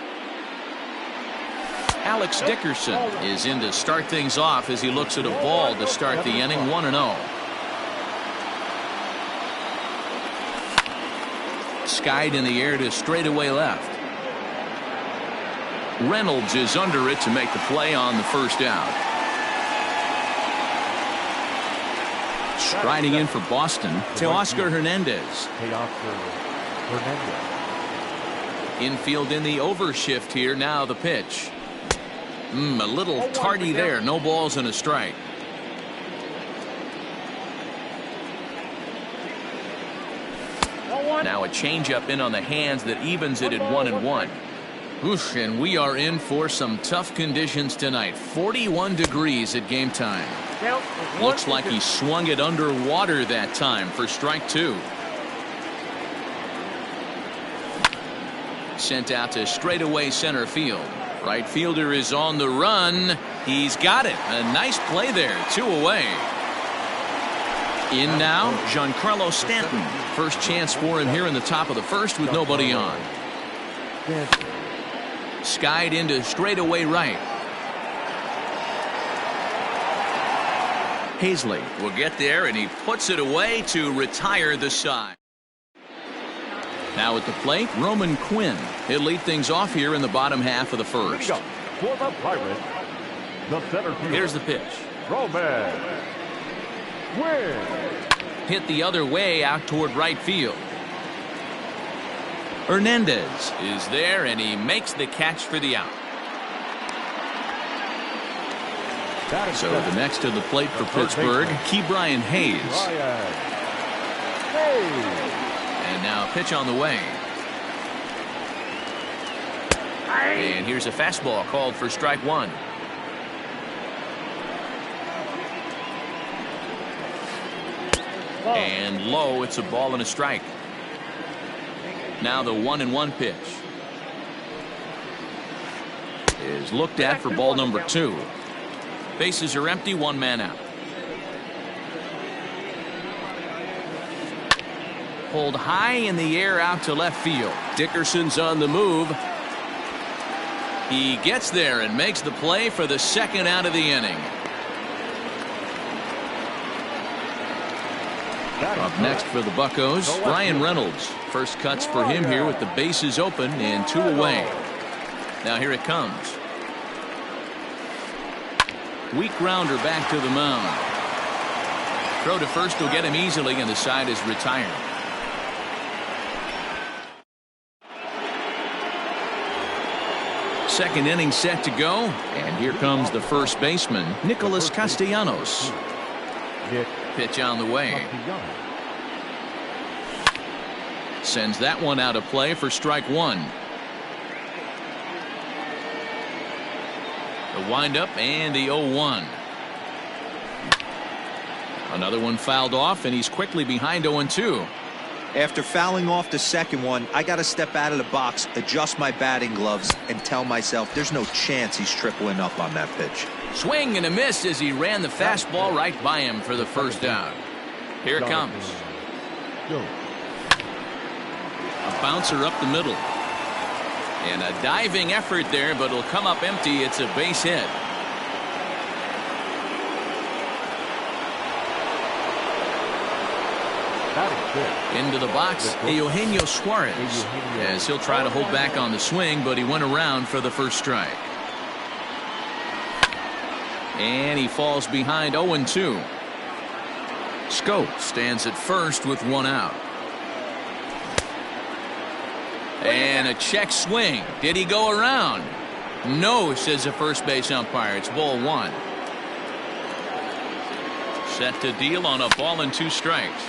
Alex Dickerson is in to start things off as he looks at a ball to start the inning 1-0. Skied in the air to straightaway left. Reynolds is under it to make the play on the first out. Striding in for Boston, Teoscar Hernandez. Infield in the overshift here. Now the pitch. A little tardy there. No balls and a strike. Now a changeup in on the hands that evens it at 1-1. Oof, and we are in for some tough conditions tonight. 41 degrees at game time. Looks like he swung it underwater that time for strike 2. Sent out to straightaway center field. Right fielder is on the run. He's got it. A nice play there. 2 away. In now, Giancarlo Stanton. First chance for him here in the top of the first with nobody on. Skied into straightaway right. Hazley will get there, and he puts it away to retire the side. Now at the plate, Roman Quinn. He'll lead things off here in the bottom half of the first. For the Pirates, the center fielder. Here's the pitch. Roman Quinn. Hit the other way out toward right field. Hernandez is there, and he makes the catch for the out. So the next to the plate for Pittsburgh, Ke'Bryan Hayes. And now a pitch on the way. And here's a fastball called for strike 1. And low, it's a ball and a strike. Now the 1-1 pitch is looked at for ball number 2. Bases are empty, 1 man out. Pulled high in the air out to left field. Dickerson's on the move. He gets there and makes the play for the second out of the inning. Up next for the Buccos, Bryan Reynolds. First cuts for him here with the bases open and 2 away. Now here it comes. Weak grounder back to the mound. Throw to first will get him easily, and the side is retired. Second inning set to go, and here comes the first baseman, Nicholas Castellanos. Pitch on the way. Sends that one out of play for strike 1. The windup and the 0-1. Another one fouled off, and he's quickly behind 0-2. After fouling off the second one, I got to step out of the box, adjust my batting gloves, and tell myself there's no chance he's tripling up on that pitch. Swing and a miss as he ran the fastball right by him for the first down. Here it comes. A bouncer up the middle. And a diving effort there, but it'll come up empty. It's a base hit. Into the box, Eugenio Suarez, as he'll try to hold back on the swing, but he went around for the first strike. And he falls behind 0-2. Scope stands at first with 1 out. And a check swing. Did he go around? No, says the first base umpire. It's ball 1. Set to deal on a ball and 2 strikes.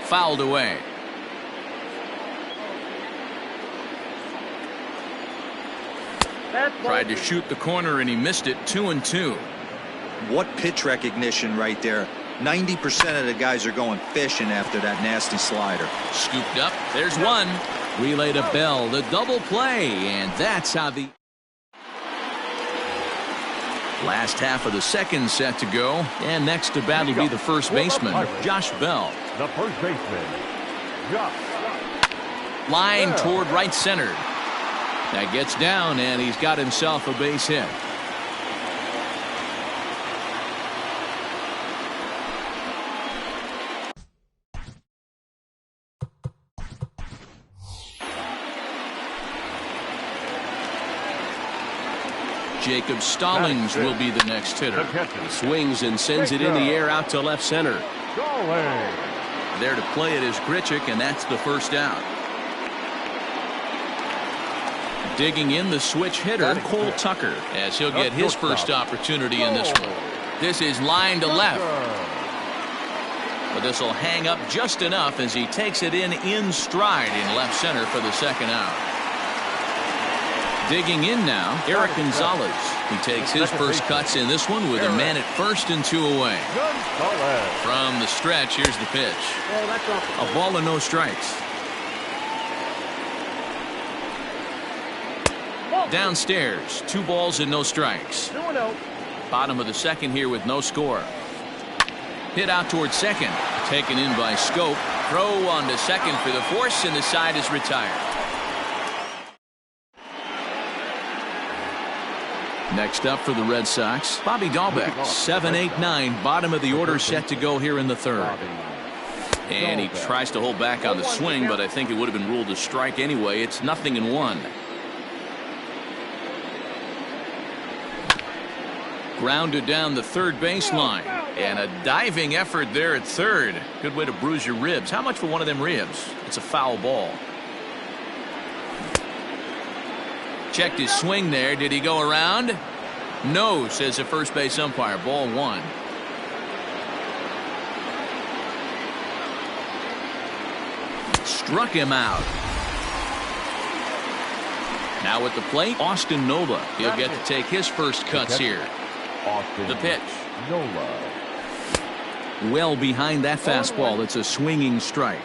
Fouled away. Tried to shoot the corner and he missed it. 2-2. What pitch recognition right there. 90% of the guys are going fishing after that nasty slider. Scooped up. There's one. Relay to Bell. The double play. And that's how the last half of the second set to go. And next to bat will be the first baseman, Josh Bell. The first baseman, Josh. Line toward right center. That gets down, and he's got himself a base hit. Jacob Stallings will be the next hitter. He swings and sends it in the air out to left center. There to play it is Grichuk, and that's the first out. Digging in the switch hitter, Cole Tucker, as he'll get his first opportunity in this one. This is line to left. But this will hang up just enough as he takes it in stride in left center for the second out. Digging in now, Eric Gonzalez. He takes his first cuts in this one with a man at first and 2 away. From the stretch, here's the pitch. A ball and no strikes. Downstairs, 2 balls and no strikes. Bottom of the second here with no score. Hit out towards second. Taken in by Scope. Throw on to second for the force, and the side is retired. Next up for the Red Sox, Bobby Dahlbeck. 7-8-9, bottom of the order set to go here in the third. And he tries to hold back on the swing, but I think it would have been ruled a strike anyway. It's 0-1. Grounded down the third baseline. And a diving effort there at third. Good way to bruise your ribs. How much for one of them ribs? It's a foul ball. Checked his swing there. Did he go around? No, says the first base umpire. Ball 1. Struck him out. Now at the plate, Austin Nola. He'll get to take his first cuts here. The pitch. Nola. Well behind that fastball. It's a swinging strike.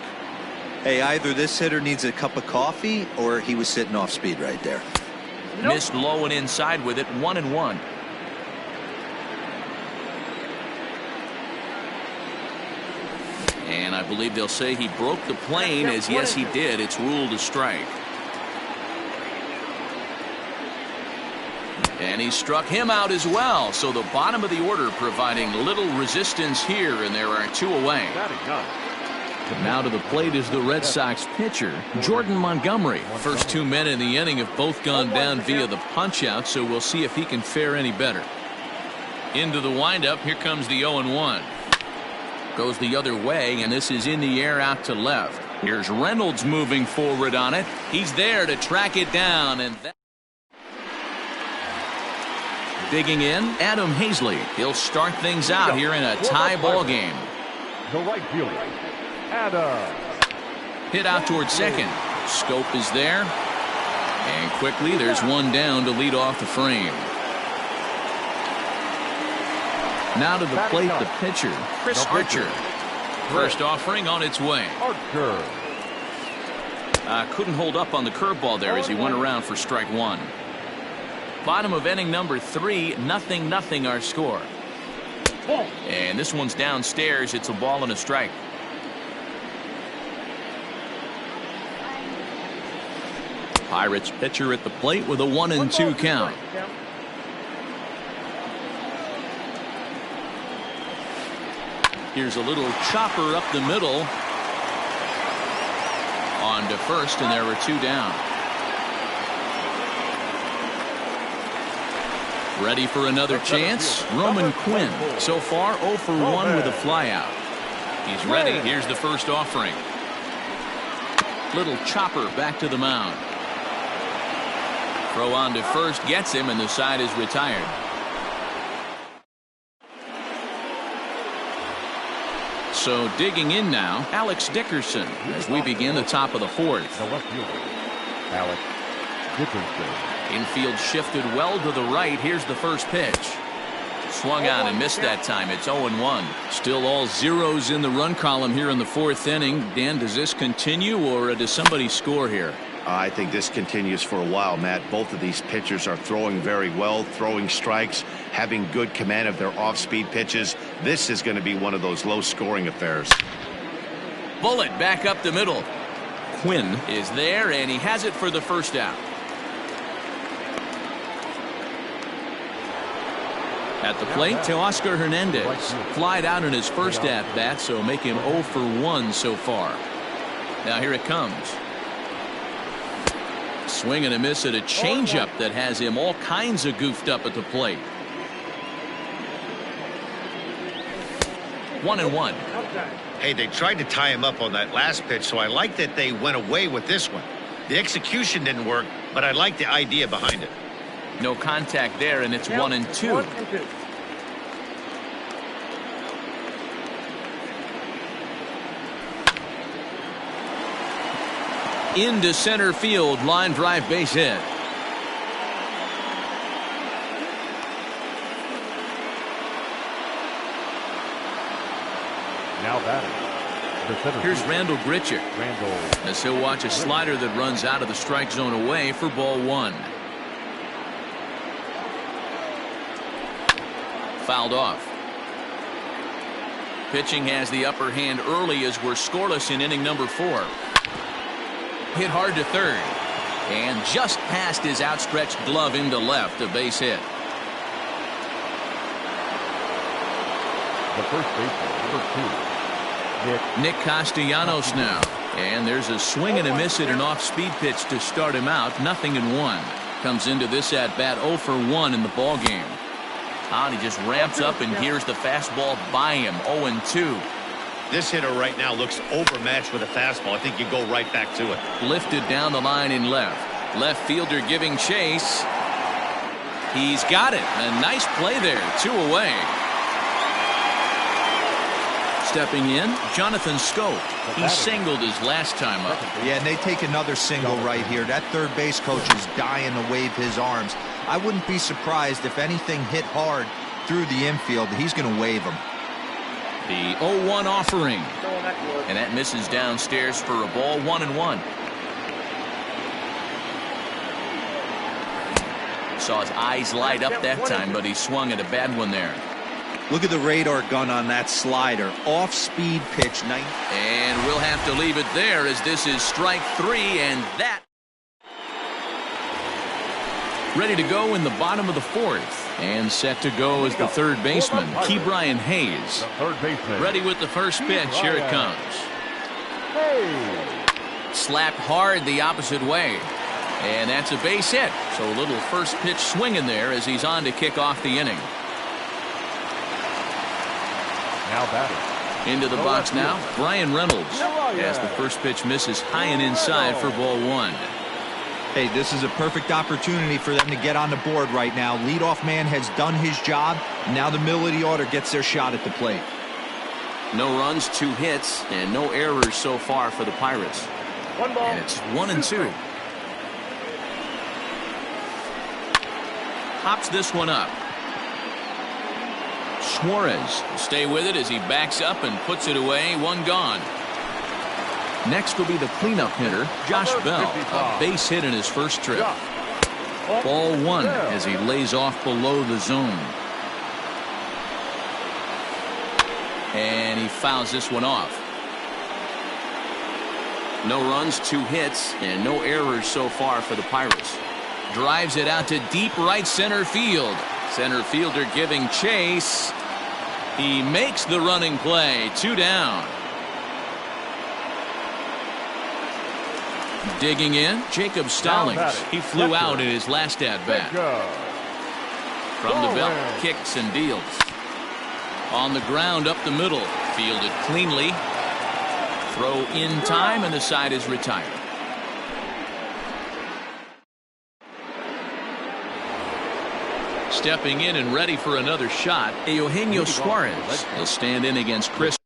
Hey, either this hitter needs a cup of coffee or he was sitting off speed right there. Missed low and inside with it. 1-1. And I believe they'll say he broke the plane, as yes he did. It's ruled a strike. And he struck him out as well. So the bottom of the order providing little resistance here, and there are 2 away. Now to the plate is the Red Sox pitcher, Jordan Montgomery. First 2 men in the inning have both gone down via the punch-out, so we'll see if he can fare any better. Into the windup, here comes the 0-1. Goes the other way, and this is in the air out to left. Here's Reynolds moving forward on it. He's there to track it down, and that. Digging in, Adam Hazley. He'll start things out here in a tie ball game. The right fielder, Adam. Hit out towards second. Scope is there. And quickly there's one down to lead off the frame. Now to the plate, the pitcher, Chris Archer. First offering on its way. Archer. Couldn't hold up on the curveball there as he went around for strike 1. Bottom of inning number 3, 0-0 our score. And this one's downstairs. It's a ball and a strike. Pirates pitcher at the plate with a 1-2 count. Here's a little chopper up the middle. On to first, and there were 2 down. Ready for another chance? Roman Quinn. So far 0 for 1 with a flyout. He's ready. Here's the first offering. Little chopper back to the mound. Throw on to first gets him, and the side is retired. So digging in now, Alex Dickerson as we begin the top of the 4th. The left fielder, Alex Dickerson. Infield shifted well to the right. Here's the first pitch. Swung on and missed that time. It's 0-1. Still all zeros in the run column here in the fourth inning. Dan, does this continue or does somebody score here? I think this continues for a while, Matt. Both of these pitchers are throwing very well, throwing strikes, having good command of their off-speed pitches. This is going to be one of those low-scoring affairs. Bullet back up the middle. Quinn is there, and he has it for the first out. At the plate, Teoscar Hernandez. Flied out in his first at-bat, so make him 0 for 1 so far. Now here it comes. Swing and a miss at a changeup that has him all kinds of goofed up at the plate. 1-1. Hey, they tried to tie him up on that last pitch, so I like that they went away with this one. The execution didn't work, but I like the idea behind it. No contact there, and it's 1-2. Into center field, line drive, base hit. Now batting. Here's Randall Grichuk. As he'll watch a slider that runs out of the strike zone away for ball 1. Fouled off. Pitching has the upper hand early as we're scoreless in inning number 4. Hit hard to third. And just past his outstretched glove into left, a base hit. The first baseman, number 2. Nick Castellanos now. And there's a swing and a miss at an off-speed pitch to start him out. 0-1. Comes into this at-bat 0 for 1 in the ball game. And he just ramps up and gears the fastball by him. 0-2. This hitter right now looks overmatched with a fastball. I think you go right back to it. Lifted down the line in left. Left fielder giving chase. He's got it. A nice play there. 2 away. Stepping in, Jonathan Schoop. He singled his last time up. Yeah, and they take another single right here. That third base coach is dying to wave his arms. I wouldn't be surprised if anything hit hard through the infield. He's going to wave them. The 0-1 offering. And that misses downstairs for a ball. 1-1. Saw his eyes light up that time, but he swung at a bad one there. Look at the radar gun on that slider. Off-speed pitch. And we'll have to leave it there as this is strike 3, and that. Ready to go in the bottom of the 4th. And set to go as the third baseman, Ke'Bryan Hayes. Third baseman. Ready with the first pitch. Here it comes. Slapped hard the opposite way. And that's a base hit. So a little first pitch swing in there as he's on to kick off the inning. Now batting. Into the box now, Brian Reynolds. As the first pitch misses high and inside for ball 1. Hey, this is a perfect opportunity for them to get on the board right now. Leadoff man has done his job. Now the middle of the order gets their shot at the plate. No runs, 2 hits, and no errors so far for the Pirates. And it's 1-2. Hops this one up. Suarez will stay with it as he backs up and puts it away. 1 gone. Next will be the cleanup hitter, Josh Bell. A base hit in his first trip. Ball 1 as he lays off below the zone. And he fouls this one off. No runs, 2 hits, and no errors so far for the Pirates. Drives it out to deep right center field. Center fielder giving chase. He makes the running play. 2 down. Digging in, Jacob Stallings. He flew out in his last at-bat. From the belt, kicks and deals. On the ground up the middle. Fielded cleanly. Throw in time, and the side is retired. Stepping in and ready for another shot, Eugenio Suarez will stand in against Chris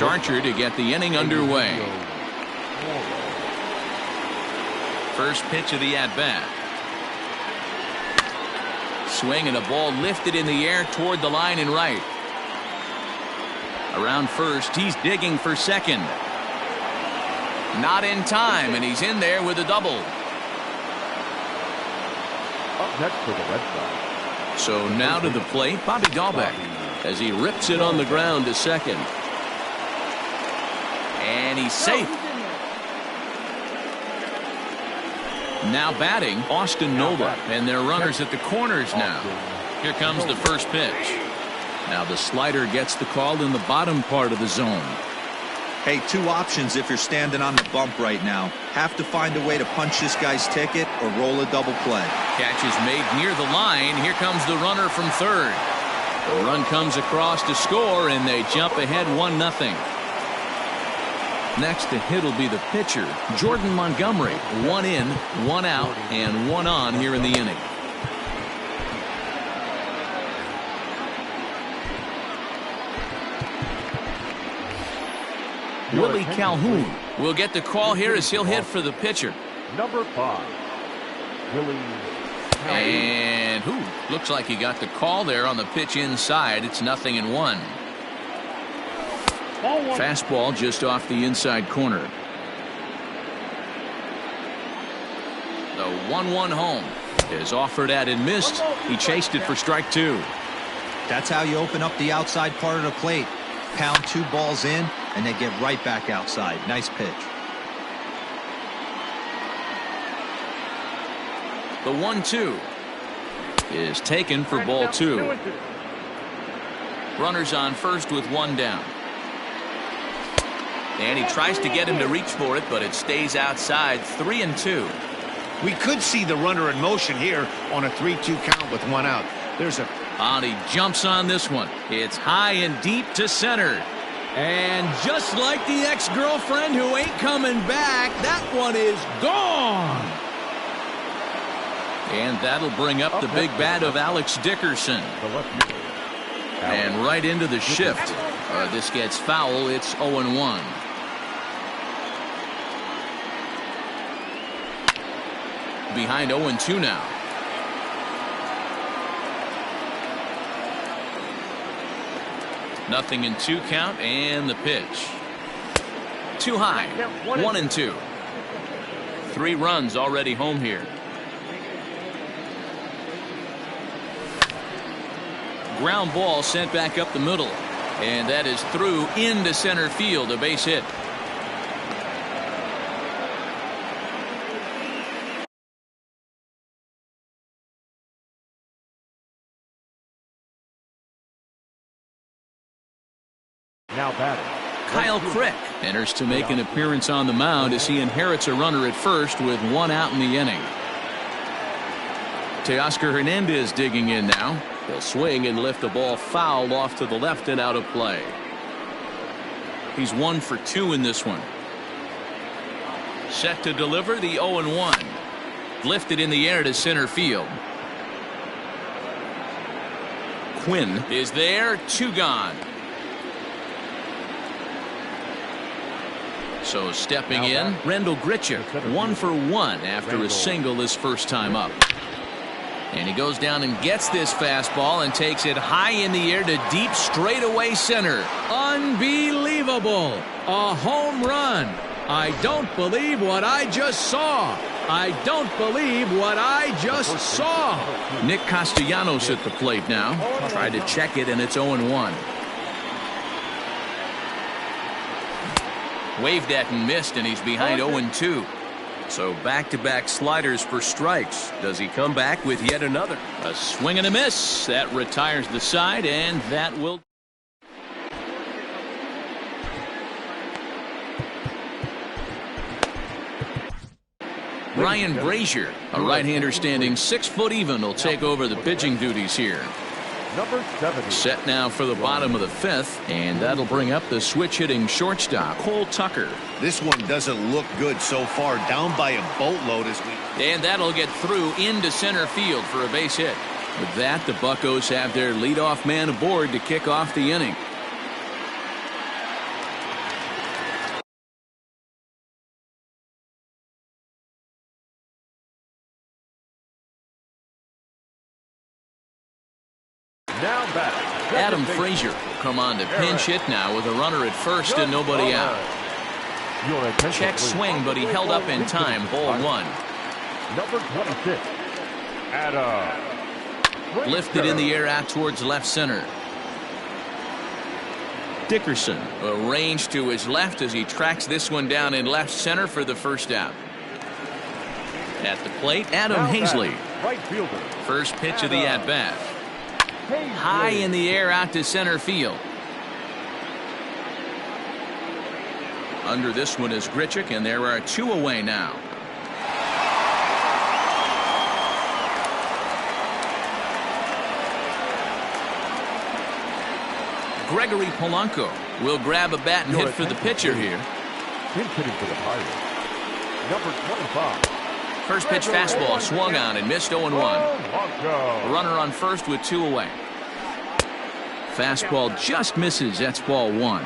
Archer to get the inning underway. First pitch of the at-bat. Swing and a ball lifted in the air toward the line and right. Around first, he's digging for second. Not in time, and he's in there with a double. Up next for the Red Sox. So now to the plate, Bobby Dahlbeck, as he rips it on the ground to second. And he's safe. Now batting, Austin Nola, and their runners at the corners now. Here comes the first pitch. Now the slider gets the call in the bottom part of the zone. Hey, two options if you're standing on the bump right now. Have to find a way to punch this guy's ticket or roll a double play. Catch is made near the line. Here comes the runner from third. The run comes across to score, and they jump ahead 1-0. Next to hit will be the pitcher, Jordan Montgomery. 1 in, 1 out, and 1 on here in the inning. Willie Calhoun will get the call here as he'll hit for the pitcher. Number 5, Willie Calhoun. And looks like he got the call there on the pitch inside. It's 0-1. Fastball just off the inside corner. The 1-1 home is offered at and missed. He chased it for strike 2. That's how you open up the outside part of the plate. Pound 2 balls in, and they get right back outside. Nice pitch. The 1-2 is taken for ball 2. Runners on first with 1 down. And he tries to get him to reach for it, but it stays outside. 3-2. We could see the runner in motion here on a 3-2 count with 1 out. There's a... And he jumps on this one. It's high and deep to center. And just like the ex-girlfriend who ain't coming back, that one is gone. And that'll bring up the big bat of Alex Dickerson. The left fielder. And right into the shift. This gets foul. It's 0-1. Behind 0-2 now. Nothing in 2 count, and the pitch. Too high. 1-2. 3 runs already home here. Ground ball sent back up the middle, and that is through into center field, a base hit. Now batting, Kyle Crick enters to make an appearance on the mound as he inherits a runner at first with 1 out in the inning. Teoscar Hernandez digging in now. He'll swing and lift the ball foul off to the left and out of play. He's 1 for 2 in this one. Set to deliver the 0-1. Lifted in the air to center field. Quinn is there. 2 gone. So stepping in, Rendell Grichuk, 1 for 1 after a single his first time up. And he goes down and gets this fastball and takes it high in the air to deep straightaway center. Unbelievable. A home run. I don't believe what I just saw. I don't believe what I just saw. Nick Castellanos at the plate now. Tried to check it, and it's 0-1. Waved at and missed, and he's behind 0-2. So back-to-back sliders for strikes. Does he come back with yet another? A swing and a miss. That retires the side, and that will... Ryan Brazier, a right-hander standing 6 foot even, will take over the pitching duties here. Number 70. Set now for the bottom of the 5th, and that'll bring up the switch-hitting shortstop, Cole Tucker. This one doesn't look good so far. Down by a boatload as we... And that'll get through into center field for a base hit. With that, the Buccos have their leadoff man aboard to kick off the inning. Now back. Adam Frazier will come on to pinch hit now with a runner at first and nobody out. Your attention, Check please. swing, but he held up in time. Ball one. Number 26. Adam. Lifted in the air out towards left center. Dickerson arranged to his left as he tracks this one down in left center for the first out. At the plate, Adam Now Hazley. back, right fielder. First pitch of the Adam at-bat. Hazley. High in the air out to center field. Under this one is Grichuk, and there are two away now. Gregory Polanco will grab a bat and hit for the pitcher here. Pinch hitting for the Pirates. Number 25. First pitch fastball swung on and missed 0-1. Polanco. Runner on first with two away. Fastball just misses. That's ball one.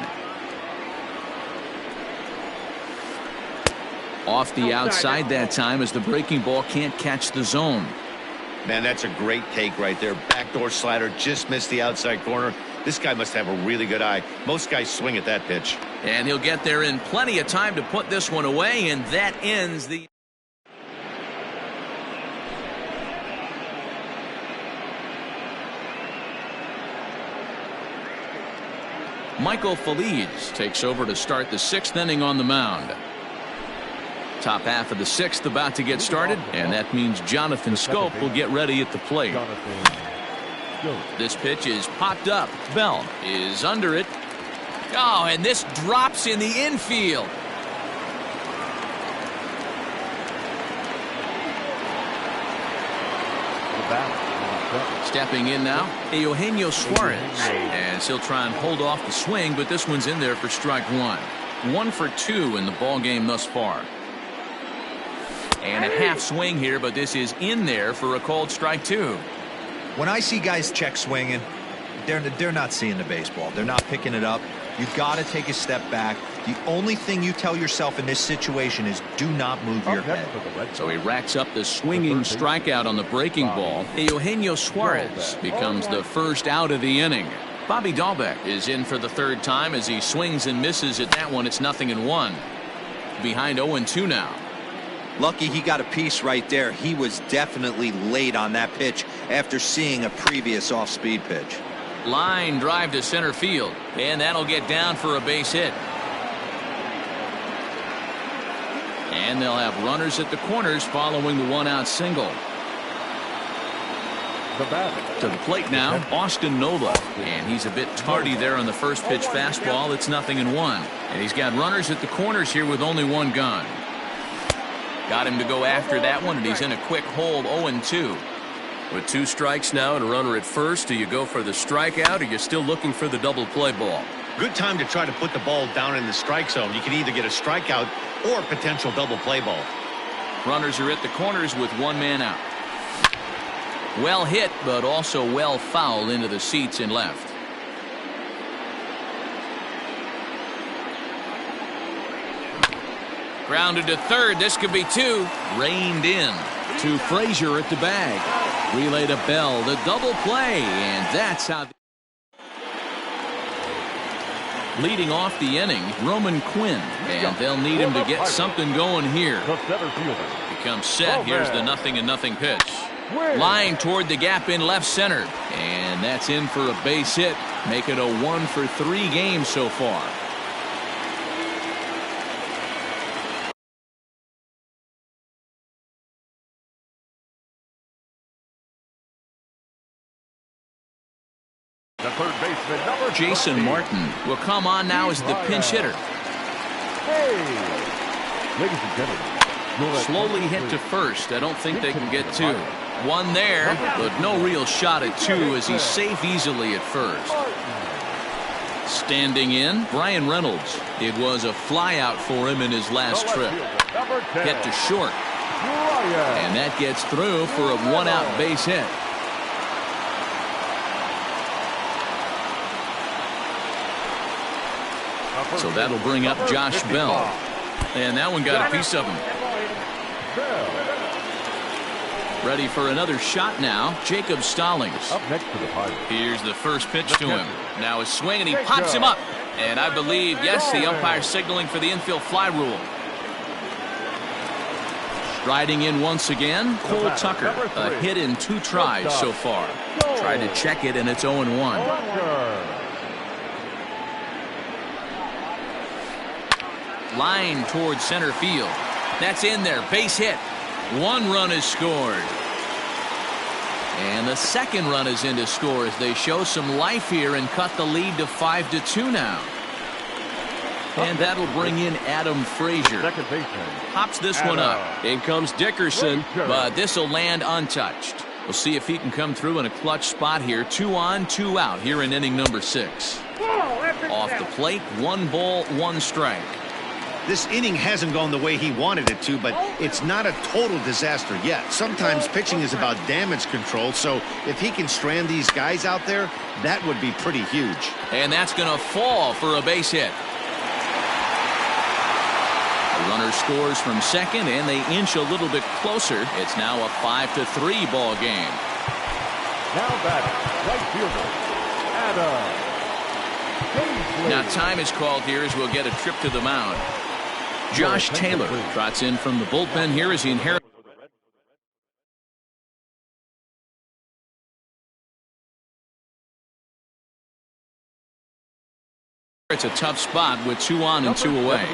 Off the outside that time as the breaking ball can't catch the zone. Man, that's a great take right there. Backdoor slider just missed the outside corner. This guy must have a really good eye. Most guys swing at that pitch. And he'll get there in plenty of time to put this one away, and that ends the... Michael Feliz takes over to start the sixth inning on the mound. Top half of the sixth about to get started, and that means Jonathan Schoop will get ready at the plate. This pitch is popped up. Bell is under it. Oh, and this drops in the infield. Stepping in now, Eugenio Suarez. As he'll try and hold off the swing, but this one's in there for strike one. 1 for 2 in the ball game thus far. And a half swing here, but this is in there for a called strike two. When I see guys check swinging, they're not seeing the baseball. They're not picking it up. You've got to take a step back. The only thing you tell yourself in this situation is do not move your head. So he racks up the swinging strikeout on the breaking ball. Eugenio Suarez becomes the first out of the inning. Bobby Dahlbeck is in for the third time as he swings and misses at that one. It's 0-1. Behind 0-2 now. Lucky he got a piece right there. He was definitely late on that pitch after seeing a previous off-speed pitch. Line drive to center field, and that'll get down for a base hit. And they'll have runners at the corners following the one-out single. To the plate now, Austin Nola, and he's a bit tardy there on the first pitch fastball. It's 0-1, and he's got runners at the corners here with only one gun. Got him to go after that one, and he's in a quick hold. 0-2. With 2 strikes now and a runner at first, do you go for the strikeout or you're still looking for the double play ball? Good time to try to put the ball down in the strike zone. You can either get a strikeout or a potential double play ball. Runners are at the corners with one man out. Well hit, but also well fouled into the seats in left. Grounded to third. This could be 2. Reined in. To Frazier at the bag. Relay to Bell. The double play. And that's how. Leading off the inning, Roman Quinn. And they'll need him to get something going here. Becomes set. Here's the 0-0 pitch. Line toward the gap in left center. And that's in for a base hit. Make it a 1 for 3 game so far. The third baseman, number Jason 13. Martin will come on now as the pinch hitter. Hey, ladies and gentlemen, your Slowly attention, hit to please. first. I don't think they can get 2. One there, but no real shot at 2 as he's safe easily at first. Standing in, Brian Reynolds. It was a flyout for him in his last trip. Number 10, Hit to short, Brian. and that gets through for a one-out base hit. So that'll bring up Josh Bell. And that one got a piece of him. Ready for another shot now. Jacob Stallings. Up next to the Pirates. Here's the first pitch to him. Now a swing, and he pops him up. And I believe, yes, the umpire signaling for the infield fly rule. Striding in once again, Cole Tucker. A hit in 2 tries so far. Tried to check it, and it's 0-1. Line towards center field. That's in there. Base hit. 1 run is scored. And the second run is in to score as they show some life here and cut the lead to 5-2 now. And that'll bring in Adam Frazier. Second baseman. Pops this one up. In comes Dickerson. But this will land untouched. We'll see if he can come through in a clutch spot here. 2 on, 2 out here in inning number 6. Off the plate, 1 ball, 1 strike. This inning hasn't gone the way he wanted it to, but it's not a total disaster yet. Sometimes pitching is about damage control, so if he can strand these guys out there, that would be pretty huge. And that's going to fall for a base hit. The runner scores from second, and they inch a little bit closer. It's now a 5-3 ball game. Now batting, right fielder, Adam Hazley. Now time is called here as we'll get a trip to the mound. Josh Taylor trots in from the bullpen here as he inherits a tough spot with 2 on and 2 away.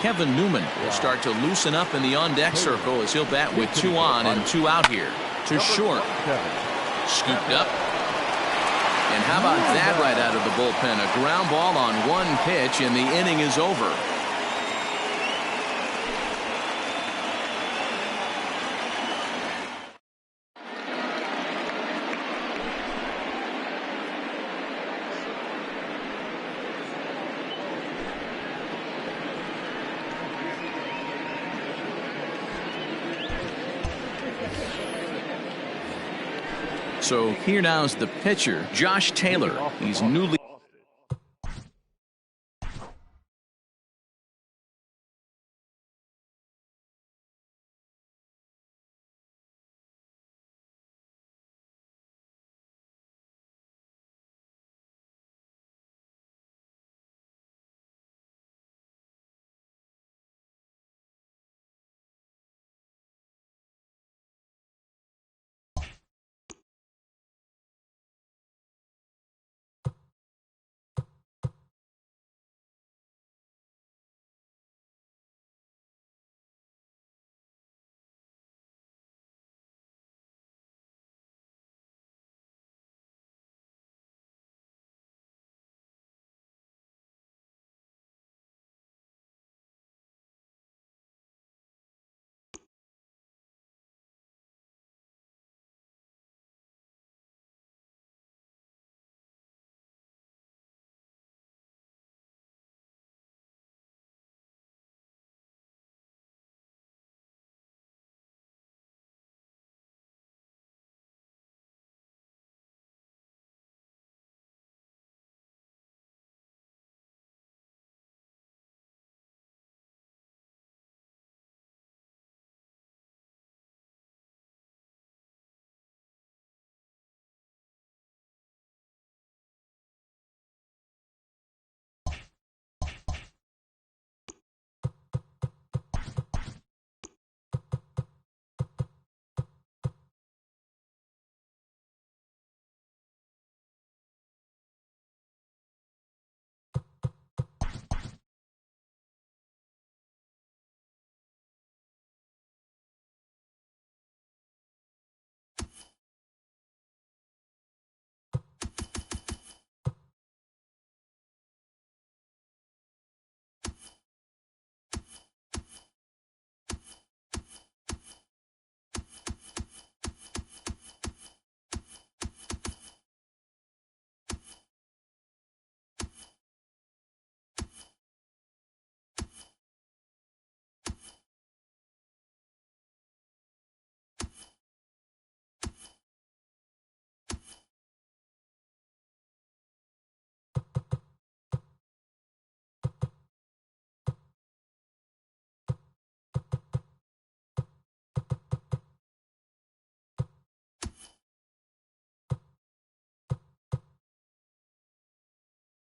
Kevin Newman will start to loosen up in the on-deck circle as he'll bat with 2 on and 2 out here. To short. Scooped up. And how about that right out of the bullpen? A ground ball on 1 pitch, and the inning is over. So here now is the pitcher, Josh Taylor. He's newly